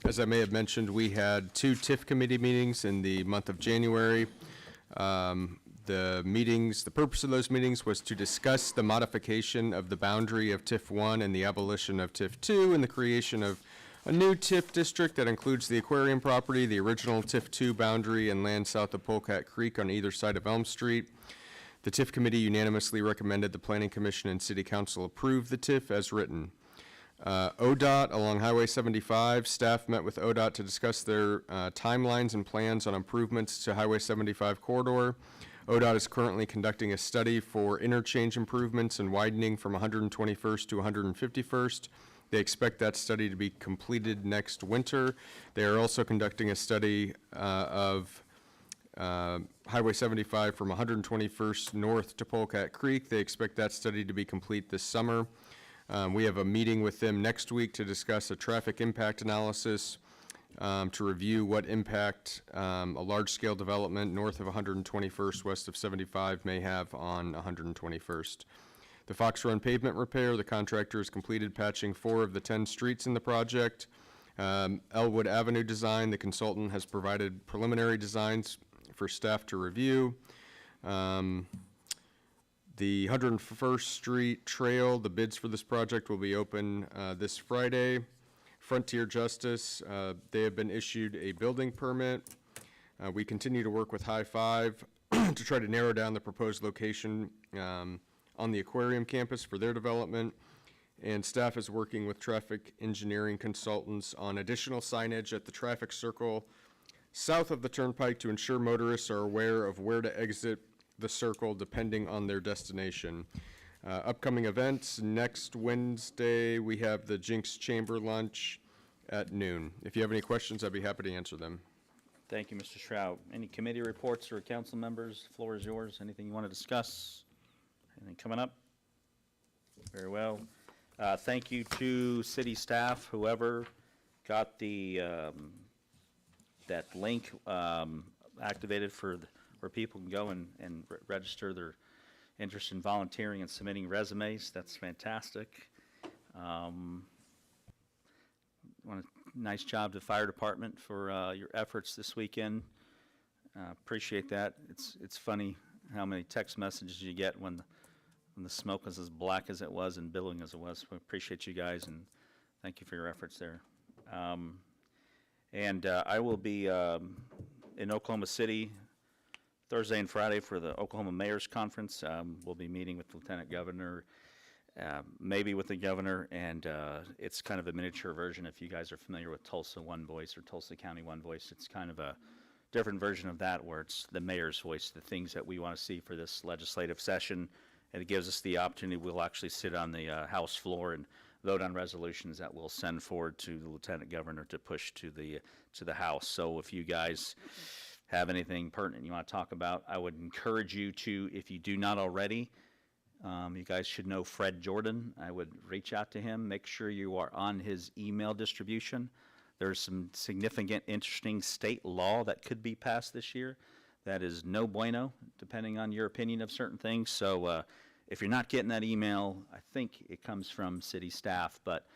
as I may have mentioned, we had 2 TIF committee meetings in the month of January. The purpose of those meetings was to discuss the modification of the boundary of TIF 1 and the abolition of TIF 2 and the creation of a new TIF district that includes the aquarium property, the original TIF 2 boundary, and land south of Polecat Creek on either side of Elm Street. The TIF committee unanimously recommended the Planning Commission and City Council approve the TIF as written. ODOT along Highway 75, staff met with ODOT to discuss their timelines and plans on improvements to Highway 75 corridor. ODOT is currently conducting a study for interchange improvements and widening from 121st to 151st. They expect that study to be completed next winter. They are also conducting a study of Highway 75 from 121st north to Polecat Creek. They expect that study to be complete this summer. We have a meeting with them next week to discuss a traffic impact analysis to review what impact a large-scale development north of 121st, west of 75 may have on 121st. The Fox Run pavement repair, the contractor has completed patching 4 of the 10 streets in the project. Elwood Avenue design, the consultant has provided preliminary designs for staff to review. The 101st Street Trail, the bids for this project will be open this Friday. Frontier Justice, they have been issued a building permit. We continue to work with High Five to try to narrow down the proposed location on the aquarium campus for their development. And staff is working with traffic engineering consultants on additional signage at the traffic circle south of the turnpike to ensure motorists are aware of where to exit the circle depending on their destination. Upcoming events, next Wednesday, we have the Jenks Chamber Lunch at noon. If you have any questions, I'd be happy to answer them. Thank you, Mr. Shrout. Any committee reports or council members? The floor is yours. Anything you want to discuss? Anything coming up? Very well. Thank you to city staff, whoever got the that link activated for where people can go and register their interest in volunteering and submitting resumes. That's fantastic. Nice job to the fire department for your efforts this weekend. Appreciate that. It's funny how many text messages you get when the smoke was as black as it was and billowing as it was. We appreciate you guys and thank you for your efforts there. I will be in Oklahoma City Thursday and Friday for the Oklahoma Mayor's Conference. We'll be meeting with the Lieutenant Governor, maybe with the Governor, and it's kind of a miniature version. If you guys are familiar with Tulsa One Voice or Tulsa County One Voice, it's kind of a different version of that where it's the Mayor's voice, the things that we want to see for this legislative session and it gives us the opportunity, we'll actually sit on the House floor and vote on resolutions that we'll send forward to the Lieutenant Governor to push to the House. So if you guys have anything pertinent you want to talk about, I would encourage you to, if you do not already, you guys should know Fred Jordan. I would reach out to him, make sure you are on his email distribution. There's some significant, interesting state law that could be passed this year that is no bueno, depending on your opinion of certain things. So if you're not getting that email, I think it comes from city staff, but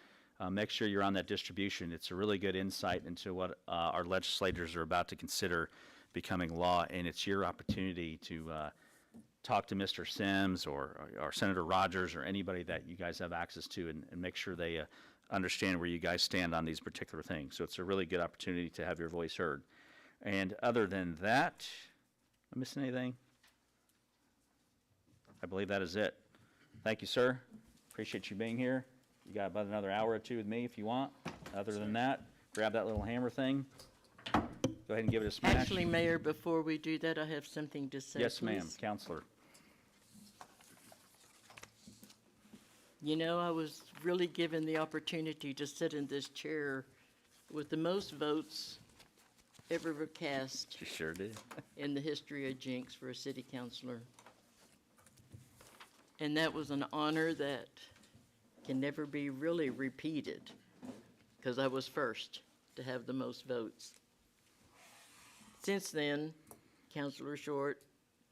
make sure you're on that distribution. It's a really good insight into what our legislators are about to consider becoming law, and it's your opportunity to talk to Mr. Sims or Senator Rogers or anybody that you guys have access to and make sure they understand where you guys stand on these particular things. So it's a really good opportunity to have your voice heard. And other than that, am I missing anything? I believe that is it. Thank you, sir. Appreciate you being here. You got about another hour or two with me if you want. Other than that, grab that little hammer thing. Go ahead and give it a smash. Actually, Mayor, before we do that, I have something to say, Yes, ma'am. please. Counselor. You know, I was really given the opportunity to sit in this chair with the most votes ever cast You sure did. in the history of Jenks for a city councilor. And that was an honor that can never be really repeated, because I was first to have the most votes. Since then, Councilor Short,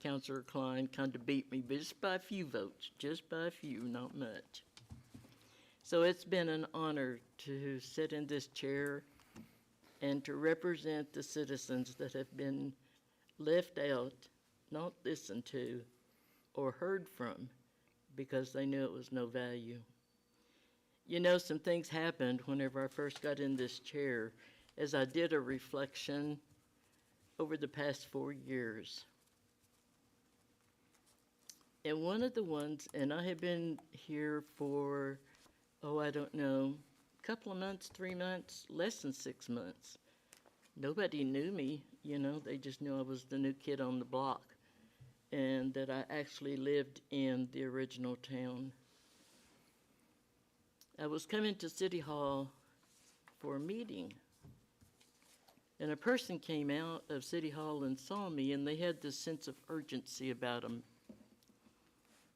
Councilor Klein kind of beat me, but just by a few votes, just by a few, not much. So it's been an honor to sit in this chair and to represent the citizens that have been left out, not listened to, or heard from because they knew it was no value. You know, some things happened whenever I first got in this chair as I did a reflection over the past 4 years. And one of the ones, and I have been here for, I don't know, a couple of months, 3 months, less than 6 months. Nobody knew me, you know, they just knew I was the new kid on the block and that I actually lived in the original town. I was coming to City Hall for a meeting, and a person came out of City Hall and saw me, and they had this sense of urgency about them.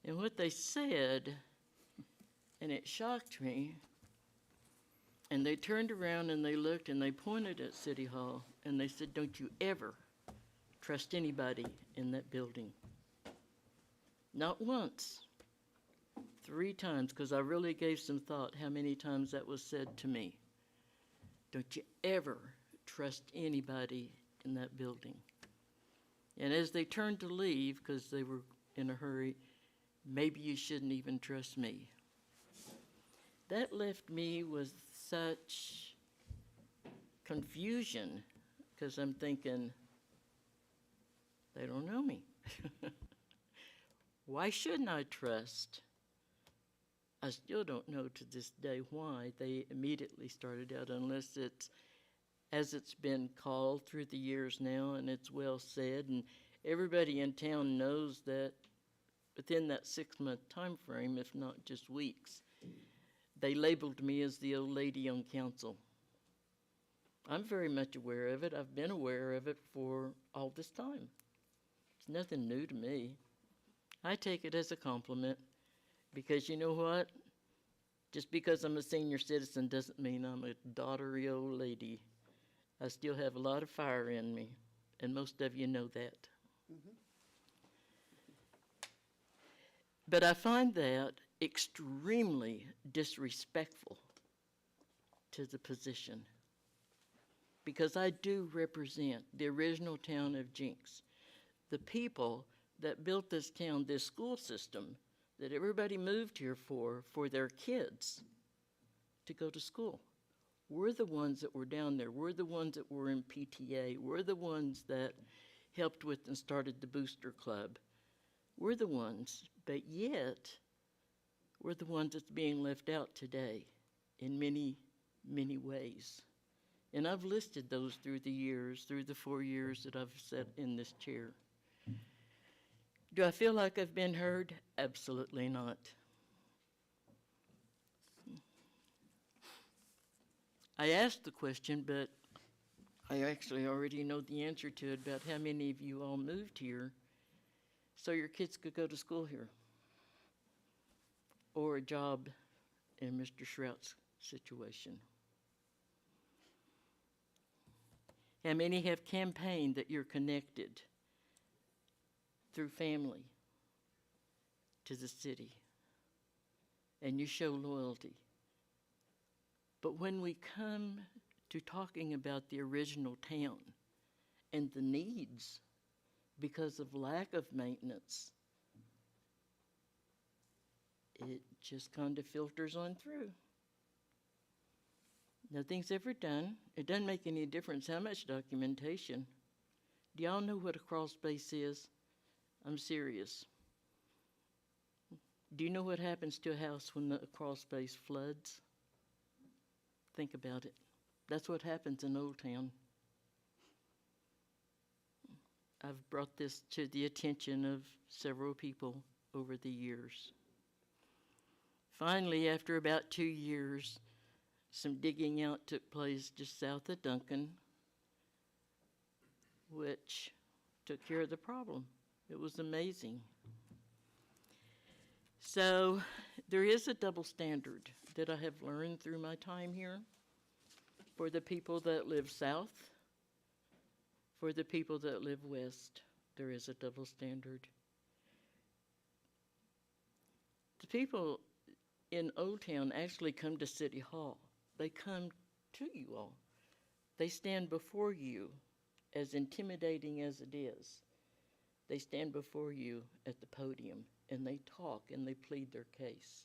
And what they said, and it shocked me, and they turned around and they looked and they pointed at City Hall and they said, "Don't you ever trust anybody in that building." Not once, 3 times, because I really gave some thought how many times that was said to me. Don't you ever trust anybody in that building. And as they turned to leave, because they were in a hurry, maybe you shouldn't even trust me. That left me with such confusion, because I'm thinking, they don't know me. Why shouldn't I trust? I still don't know to this day why they immediately started out, unless it's, as it's been called through the years now, and it's well said, and everybody in town knows that within that 6-month time frame, if not just weeks, they labeled me as the old lady on council. I'm very much aware of it. I've been aware of it for all this time. It's nothing new to me. I take it as a compliment, because you know what? Just because I'm a senior citizen doesn't mean I'm a daughtery old lady. I still have a lot of fire in me, and most of you know that. Mm-hmm. But I find that extremely disrespectful to the position, because I do represent the original town of Jenks, the people that built this town, this school system that everybody moved here for their kids to go to school. We're the ones that were down there. We're the ones that were in PTA. We're the ones that helped with and started the Booster Club. We're the ones, but yet we're the ones that's being left out today in many, many ways. And I've listed those through the years, through the 4 years that I've sat in this chair. Do I feel like I've been heard? Absolutely not. I asked the question, but I actually already know the answer to it about how many of you all moved here so your kids could go to school here or a job in Mr. Shrout's situation. How many have campaigned that you're connected through family to the city and you show loyalty? But when we come to talking about the original town and the needs because of lack of maintenance, it just kind of filters on through. Nothing's ever done. It doesn't make any difference how much documentation. Do y'all know what a crawl space is? I'm serious. Do you know what happens to a house when the crawl space floods? Think about it. That's what happens in Old Town. I've brought this to the attention of several people over the years. Finally, after about 2 years, some digging out took place just south of Duncan, which took care of the problem. It was amazing. So there is a double standard that I have learned through my time here for the people that live south, for the people that live west. There is a double standard. The people in Old Town actually come to City Hall. They come to you all. They stand before you, as intimidating as it is. They stand before you at the podium and they talk and they plead their case.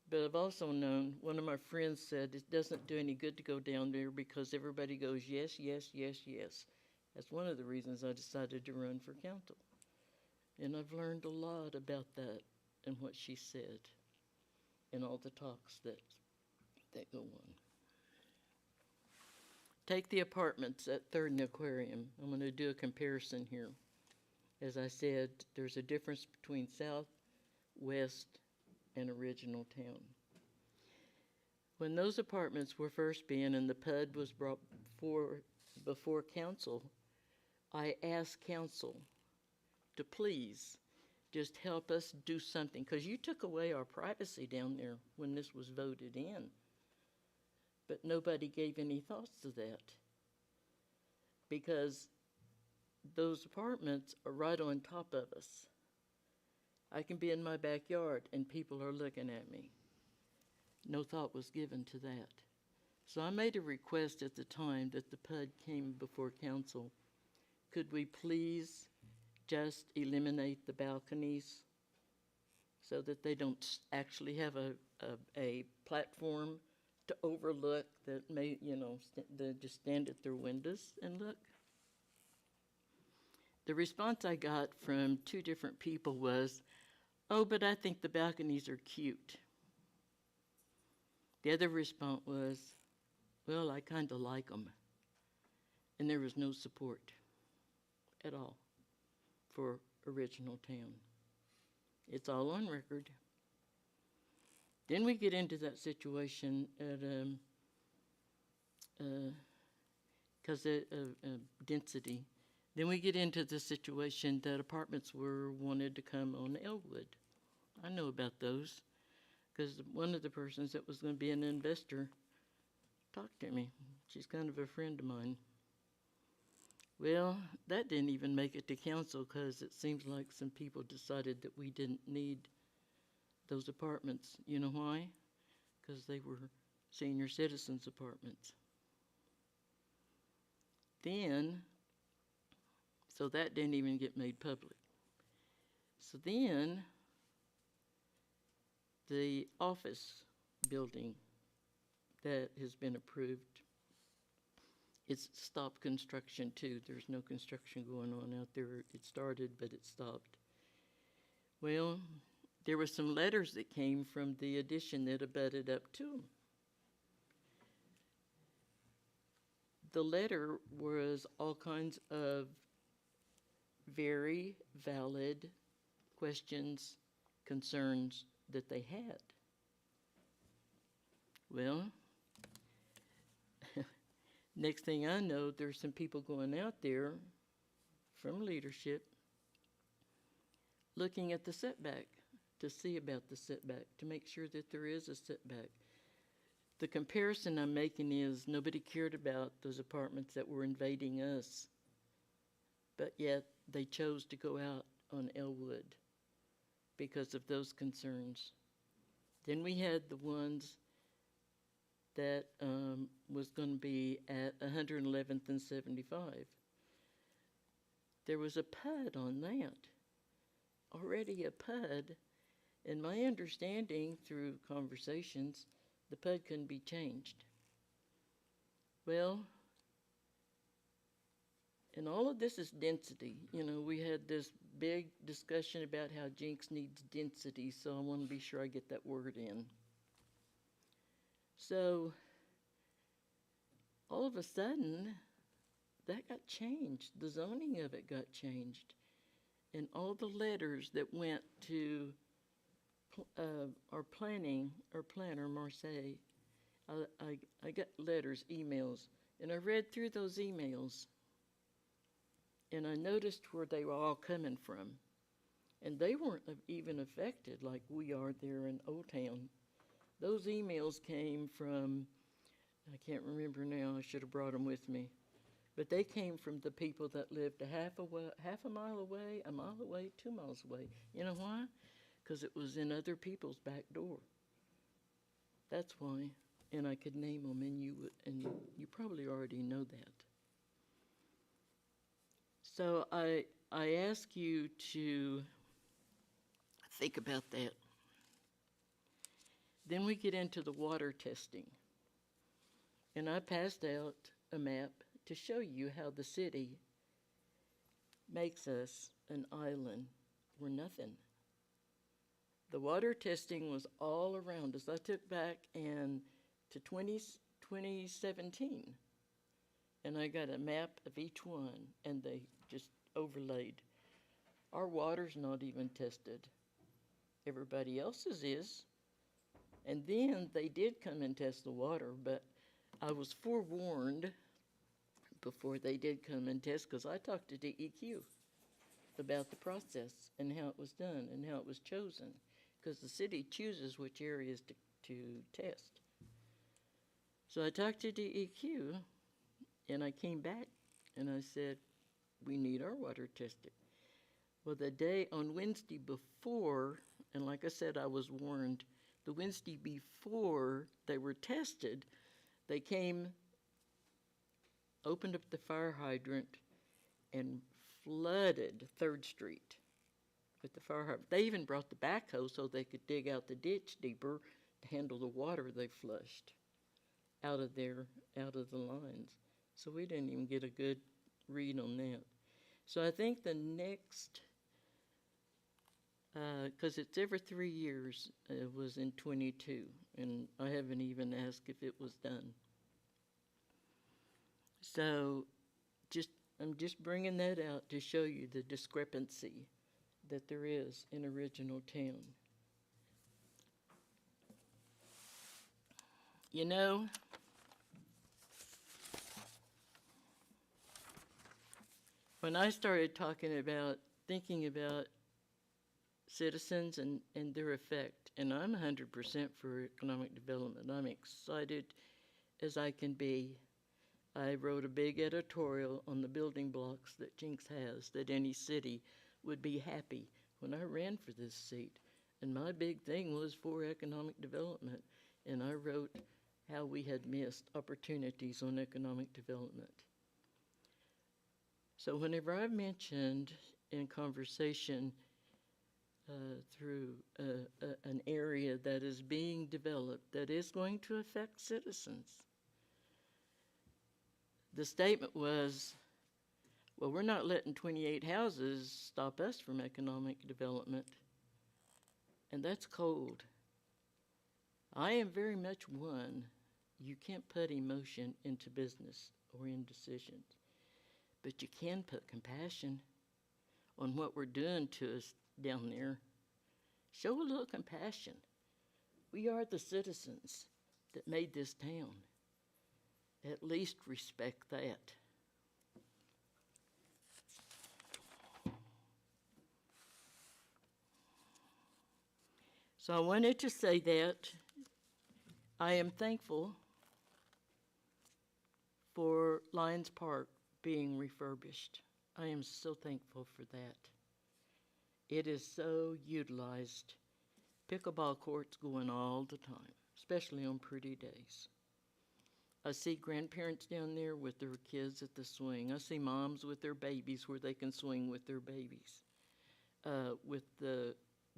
But I've also known, one of my friends said, it doesn't do any good to go down there because everybody goes, yes, yes, yes, yes. That's one of the reasons I decided to run for council. And I've learned a lot about that and what she said and all the talks that go on. Take the apartments at 3rd and Aquarium. I'm going to do a comparison here. As I said, there's a difference between South, West, and Original Town. When those apartments were first being and the PUD was brought before council, I asked council to please just help us do something, because you took away our privacy down there when this was voted in. But nobody gave any thoughts to that, because those apartments are right on top of us. I can be in my backyard and people are looking at me. No thought was given to that. So I made a request at the time that the PUD came before council. Could we please just eliminate the balconies so that they don't actually have a platform to overlook that may, they just stand at their windows and look? The response I got from 2 different people was, oh, but I think the balconies are cute. The other response was, well, I kind of like them. And there was no support at all for Original Town. It's all on record. Then we get into that situation at because of density. Then we get into the situation that apartments were wanted to come on Elwood. I know about those because one of the persons that was going to be an investor talked to me. She's kind of a friend of mine. Well, that didn't even make it to council because it seems like some people decided that we didn't need those apartments. You know why? Because they were senior citizens apartments. Then, so that didn't even get made public. So then, the office building that has been approved, it's stopped construction too. There's no construction going on out there. It started, but it stopped. Well, there were some letters that came from the addition that abutted up to them. The letter was all kinds of very valid questions, concerns that they had. Well, next thing I know, there's some people going out there from leadership looking at the setback to see about the setback, to make sure that there is a setback. The comparison I'm making is nobody cared about those apartments that were invading us, but yet they chose to go out on Elwood because of those concerns. Then we had the ones that was going to be at 111th and 75. There was a PUD on that, already a PUD, and my understanding through conversations, the PUD couldn't be changed. Well, and all of this is density. You know, we had this big discussion about how Jenks needs density, so I want to be sure I get that word in. So, all of a sudden, that got changed. The zoning of it got changed. And all the letters that went to our planner, Marseille, I got letters, emails, and I read through those emails, and I noticed where they were all coming from. And they weren't even affected like we are there in Old Town. Those emails came from, I can't remember now, I should have brought them with me, but they came from the people that lived a half a mile away, 2 miles away. You know why? Because it was in other people's back door. That's why. And I could name them, and you probably already know that. So I ask you to think about that. Then we get into the water testing. And I passed out a map to show you how the city makes us an island. We're nothing. The water testing was all around us. I took back to 2017, and I got a map of each one, and they just overlaid. Our water's not even tested. Everybody else's is. And then they did come and test the water, but I was forewarned before they did come and test, because I talked to DEQ about the process and how it was done and how it was chosen, because the city chooses which areas to test. So I talked to DEQ, and I came back and I said, we need our water tested. Well, the day on Wednesday before, and like I said, I was warned, the Wednesday before they were tested, they came, opened up the fire hydrant, and flooded 3rd Street with the fire hydrant. They even brought the backhoe so they could dig out the ditch deeper to handle the water they flushed out of the lines. So we didn't even get a good read on that. So I think the next, because it's every 3 years, it was in 22, and I haven't even asked if it was done. So I'm just bringing that out to show you the discrepancy that there is in Original Town. You know, when I started thinking about citizens and their effect, and I'm 100% for economic development. I'm excited as I can be. I wrote a big editorial on the building blocks that Jenks has, that any city would be happy when I ran for this seat. And my big thing was for economic development. And I wrote how we had missed opportunities on economic development. So whenever I've mentioned in conversation through an area that is being developed that is going to affect citizens, the statement was, well, we're not letting 28 houses stop us from economic development. And that's cold. I am very much one, you can't put emotion into business or in decisions, but you can put compassion. on what we're doing to us down there. Show a little compassion. We are the citizens that made this town. At least respect that. So I wanted to say that I am thankful for Lions Park being refurbished. I am so thankful for that. It is so utilized. Pickleball courts going all the time, especially on pretty days. I see grandparents down there with their kids at the swing. I see moms with their babies where they can swing with their babies, with the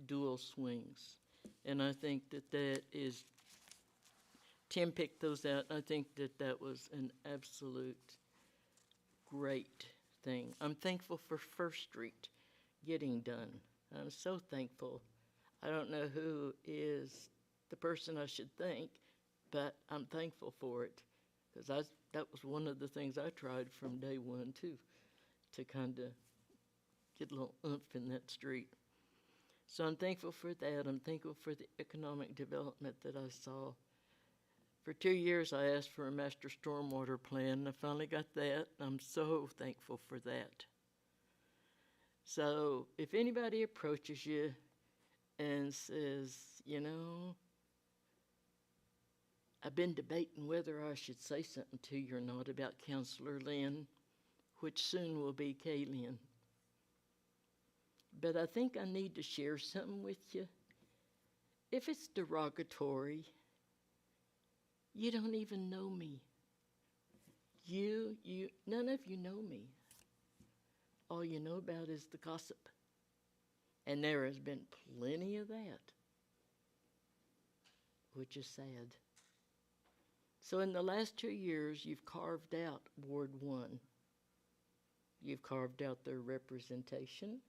dual swings. And I think that is, Tim picked those out. I think that was an absolute great thing. I'm thankful for First Street getting done. I'm so thankful. I don't know who is the person I should thank, but I'm thankful for it, because that was one of the things I tried from day one, too, to kind of get a little oomph in that street. So I'm thankful for that. I'm thankful for the economic development that I saw. For 2 years, I asked for a master stormwater plan, and I finally got that. I'm so thankful for that. So if anybody approaches you and says, you know, I've been debating whether I should say something to you or not about Counselor Lynn, which soon will be Kay Lynn, but I think I need to share something with you. If it's derogatory, you don't even know me. None of you know me. All you know about is the gossip. And there has been plenty of that, which is sad. So in the last 2 years, you've carved out Ward 1. You've carved out their representation.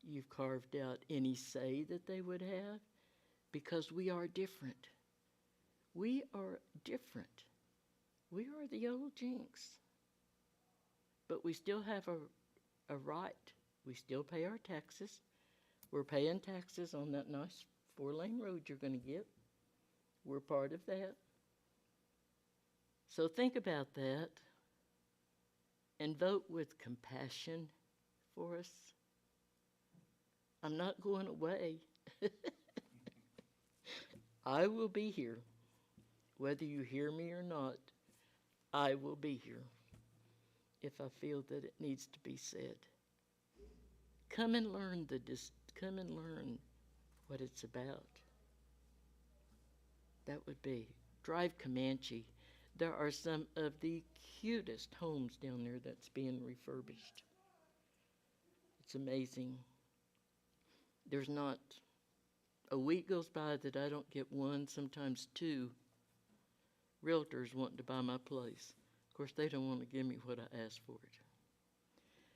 You've carved out any say that they would have, because we are different. We are different. We are the old Jenks. But we still have a right. We still pay our taxes. We're paying taxes on that nice 4-lane road you're going to get. We're part of that. So think about that and vote with compassion for us. I'm not going away. I will be here. Whether you hear me or not, I will be here if I feel that it needs to be said. Come and learn what it's about. That would be Drive Comanche. There are some of the cutest homes down there that's being refurbished. It's amazing. There's not a week goes by that I don't get one, sometimes 2 realtors wanting to buy my place. Of course, they don't want to give me what I asked for it.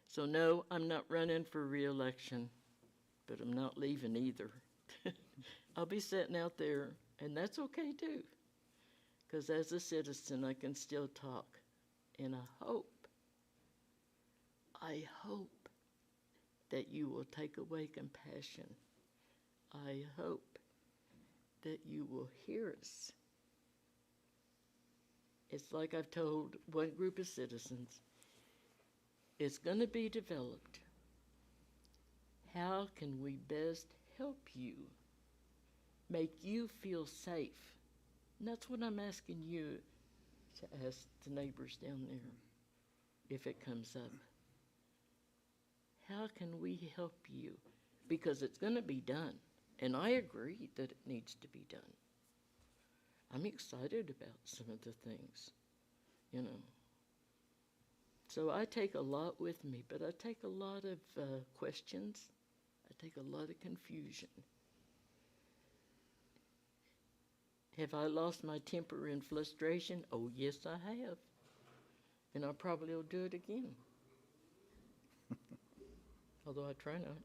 So no, I'm not running for re-election, but I'm not leaving either. I'll be sitting out there, and that's okay too, because as a citizen, I can still talk. And I hope that you will take away compassion. I hope that you will hear us. It's like I've told one group of citizens, it's going to be developed. How can we best help you, make you feel safe? And that's what I'm asking you to ask the neighbors down there, if it comes up. How can we help you? Because it's going to be done. And I agree that it needs to be done. I'm excited about some of the things, you know. So I take a lot with me, but I take a lot of questions. I take a lot of confusion. Have I lost my temper and frustration? Oh, yes, I have. And I probably will do it again. Although I try not.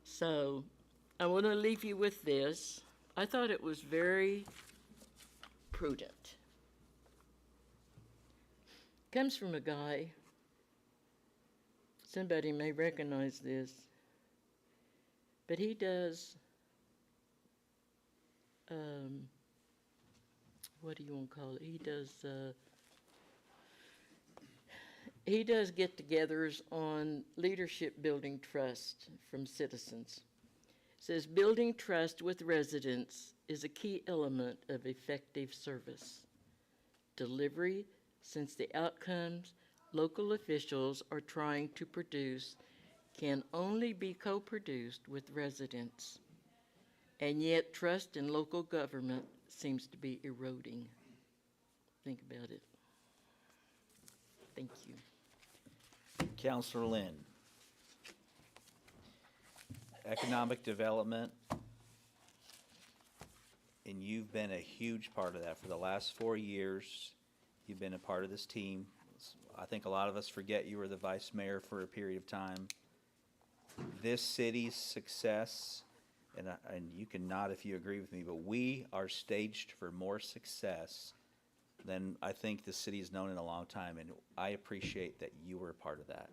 So I want to leave you with this. I thought it was very prudent. Comes from a guy somebody may recognize this, but he does, what do you want to call it? He does get-togethers on leadership building trust from citizens. It says, building trust with residents is a key element of effective service delivery, since the outcomes local officials are trying to produce can only be co-produced with residents. And yet trust in local government seems to be eroding. Think about it. Thank you. Counselor Lynn. Economic development, and you've been a huge part of that for the last 4 years. You've been a part of this team. I think a lot of us forget you were the vice mayor for a period of time. This city's success, and you can nod if you agree with me, but we are staged for more success than I think the city's known in a long time, and I appreciate that you were a part of that.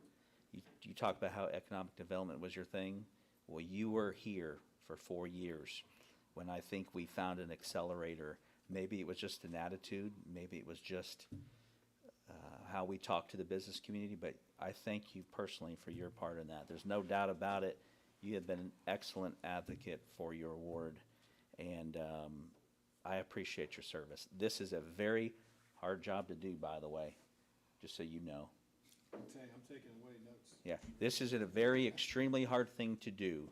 You talk about how economic development was your thing. Well, you were here for 4 years when I think we found an accelerator. Maybe it was just an attitude, maybe it was just how we talk to the business community, but I thank you personally for your part in that. There's no doubt about it. You have been an excellent advocate for your ward, and I appreciate your service. This is a very hard job to do, by the way, just so you know. I'm taking away notes. Yeah, this is a very extremely hard thing to do,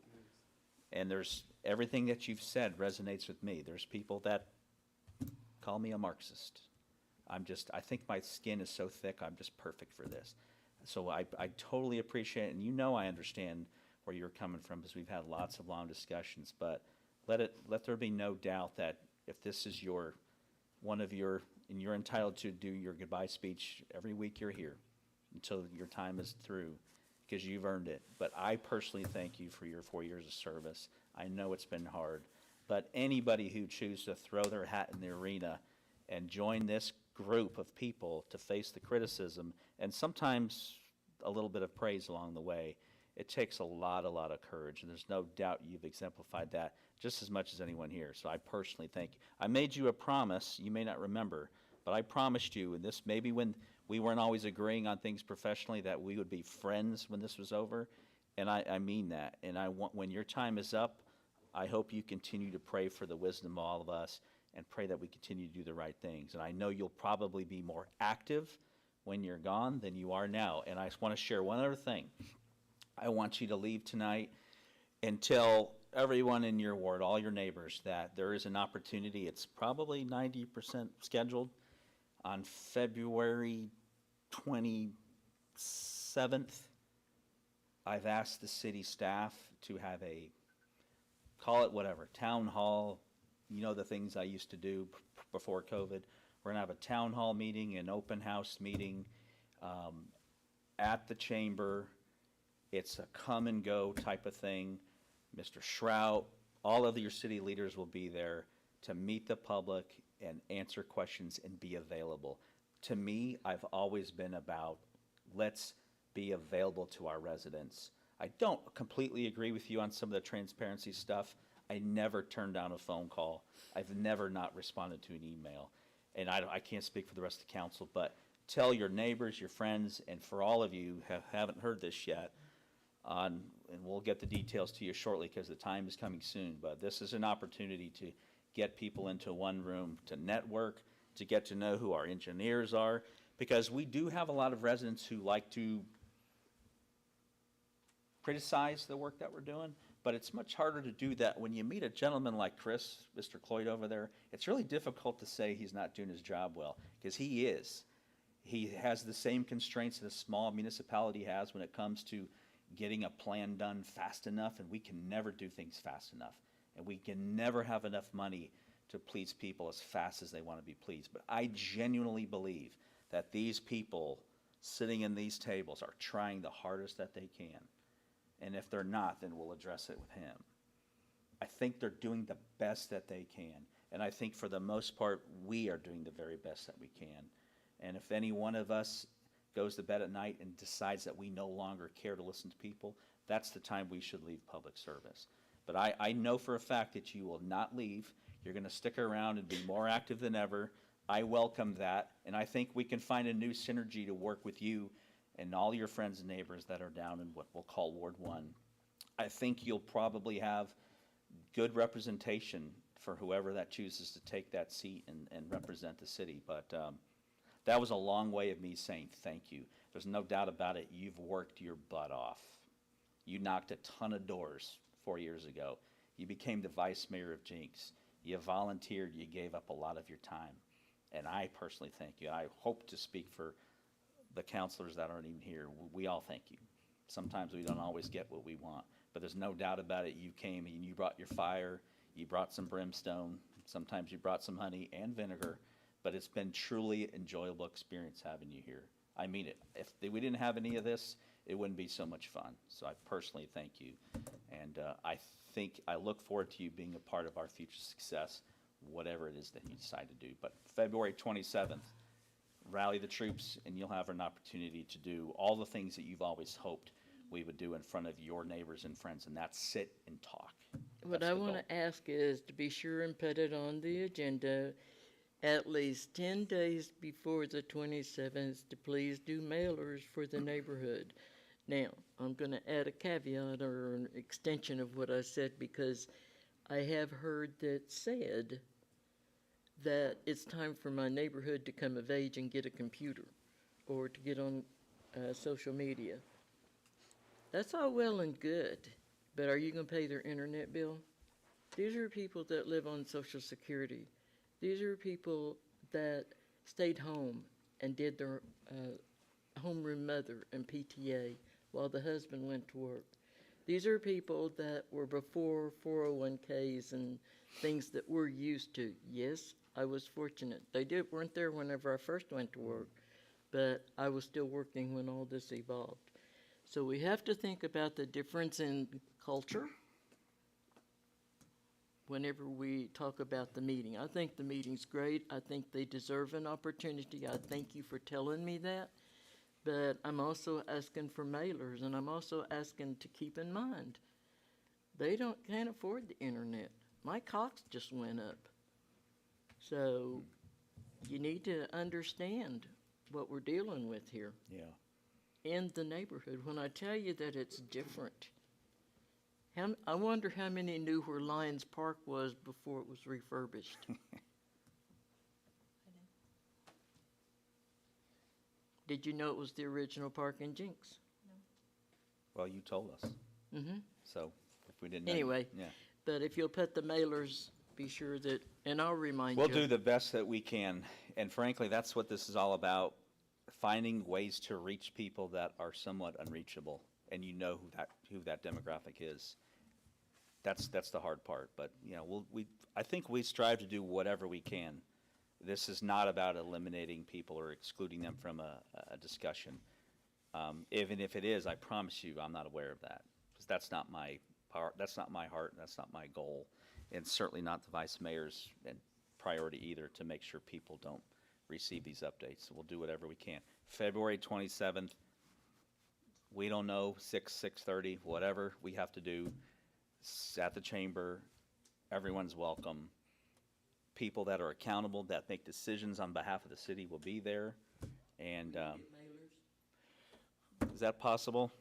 and there's everything that you've said resonates with me. There's people that call me a Marxist. I think my skin is so thick, I'm just perfect for this. So I totally appreciate it, and you know I understand where you're coming from, because we've had lots of long discussions, but let there be no doubt that if this is and you're entitled to do your goodbye speech every week you're here until your time is through, because you've earned it. But I personally thank you for your 4 years of service. I know it's been hard, but anybody who chooses to throw their hat in the arena and join this group of people to face the criticism and sometimes a little bit of praise along the way, it takes a lot of courage, and there's no doubt you've exemplified that just as much as anyone here. So I personally thank you. I made you a promise, you may not remember, but I promised you, and this maybe when we weren't always agreeing on things professionally, that we would be friends when this was over, and I mean that. And when your time is up, I hope you continue to pray for the wisdom of all of us and pray that we continue to do the right things. And I know you'll probably be more active when you're gone than you are now. And I just want to share one other thing. I want you to leave tonight and tell everyone in your ward, all your neighbors, that there is an opportunity. It's probably 90% scheduled on February 27th. I've asked the city staff to have call it whatever, town hall. You know the things I used to do before COVID. We're going to have a town hall meeting, an open house meeting at the chamber. It's a come and go type of thing. Mr. Shrout, all of your city leaders will be there to meet the public and answer questions and be available. To me, I've always been about let's be available to our residents. I don't completely agree with you on some of the transparency stuff. I never turned down a phone call. I've never not responded to an email. And I can't speak for the rest of the council, but tell your neighbors, your friends, and for all of you who haven't heard this yet, and we'll get the details to you shortly because the time is coming soon, but this is an opportunity to get people into one room, to network, to get to know who our engineers are, because we do have a lot of residents who like to criticize the work that we're doing, but it's much harder to do that when you meet a gentleman like Chris, Mr. Cloyd over there. It's really difficult to say he's not doing his job well, because he is. He has the same constraints that a small municipality has when it comes to getting a plan done fast enough, and we can never do things fast enough. And we can never have enough money to please people as fast as they want to be pleased. But I genuinely believe that these people sitting in these tables are trying the hardest that they can. And if they're not, then we'll address it with him. I think they're doing the best that they can. And I think for the most part, we are doing the very best that we can. And if any one of us goes to bed at night and decides that we no longer care to listen to people, that's the time we should leave public service. But I know for a fact that you will not leave. You're going to stick around and be more active than ever. I welcome that, and I think we can find a new synergy to work with you and all your friends and neighbors that are down in what we'll call Ward 1. I think you'll probably have good representation for whoever that chooses to take that seat and represent the city. But that was a long way of me saying thank you. There's no doubt about it. You've worked your butt off. You knocked a ton of doors 4 years ago. You became the vice mayor of Jenks. You volunteered. You gave up a lot of your time. And I personally thank you. I hope to speak for the counselors that aren't even here. We all thank you. Sometimes we don't always get what we want, but there's no doubt about it. You came and you brought your fire. You brought some brimstone. Sometimes you brought some honey and vinegar, but it's been truly enjoyable experience having you here. I mean it. If we didn't have any of this, it wouldn't be so much fun. So I personally thank you. And I look forward to you being a part of our future success, whatever it is that you decide to do. But February 27th, rally the troops, and you'll have an opportunity to do all the things that you've always hoped we would do in front of your neighbors and friends, and that's sit and talk. What I want to ask is to be sure and put it on the agenda at least 10 days before the 27th to please do mailers for the neighborhood. Now, I'm going to add a caveat or an extension of what I said, because I have heard that said that it's time for my neighborhood to come of age and get a computer or to get on social media. That's all well and good, but are you going to pay their internet bill? These are people that live on Social Security. These are people that stayed home and did their homeroom mother and PTA while the husband went to work. These are people that were before 401ks and things that we're used to. Yes, I was fortunate. They weren't there whenever I first went to work, but I was still working when all this evolved. So we have to think about the difference in culture whenever we talk about the meeting. I think the meeting's great. I think they deserve an opportunity. I thank you for telling me that. But I'm also asking for mailers, and I'm also asking to keep in mind, they can't afford the internet. My Cox just went up. So you need to understand what we're dealing with here. Yeah. In the neighborhood. When I tell you that it's different, I wonder how many knew where Lions Park was before it was refurbished. Did you know it was the original park in Jenks? Well, you told us. Mm-hmm. So if we didn't know. Anyway, Yeah. but if you'll put the mailers, be sure that, and I'll remind you. We'll do the best that we can. And frankly, that's what this is all about, finding ways to reach people that are somewhat unreachable. And you know who that demographic is. That's the hard part. But, I think we strive to do whatever we can. This is not about eliminating people or excluding them from a discussion. Even if it is, I promise you, I'm not aware of that. Because that's not my part, that's not my heart, and that's not my goal. And certainly not the vice mayor's priority either, to make sure people don't receive these updates. So we'll do whatever we can. February 27th, we don't know, 6:30, whatever we have to do, at the chamber. Everyone's welcome. People that are accountable, that make decisions on behalf of the city will be there. And is that possible?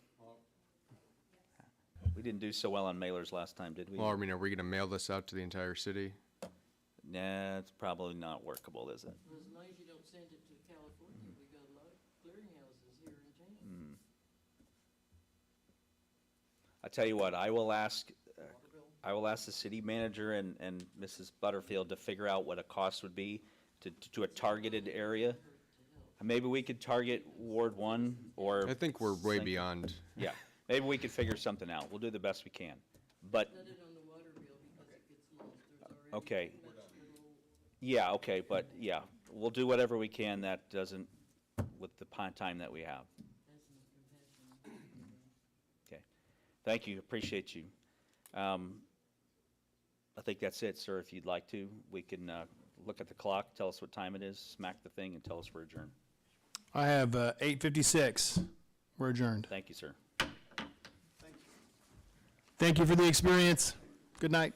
We didn't do so well on mailers last time, did we? Well, are we going to mail this out to the entire city? Nah, it's probably not workable, is it? Well, as long as you don't send it to California, we got a lot of clearinghouses here in James. I tell you what, I will ask the city manager and Mrs. Butterfield to figure out what a cost would be to a targeted area. Maybe we could target Ward 1 or. I think we're way beyond. Yeah, maybe we could figure something out. We'll do the best we can. But. Put it on the water bill because it gets lost. There's already Okay. too much little- Yeah, okay, but yeah, we'll do whatever we can that doesn't, with the time that we have. That's not compassionate. Okay. Thank you, appreciate you. I think that's it, sir. If you'd like to, we can look at the clock, tell us what time it is, smack the thing, and tell us we're adjourned. I have 8:56. We're adjourned. Thank you, sir. Thank you for the experience. Good night.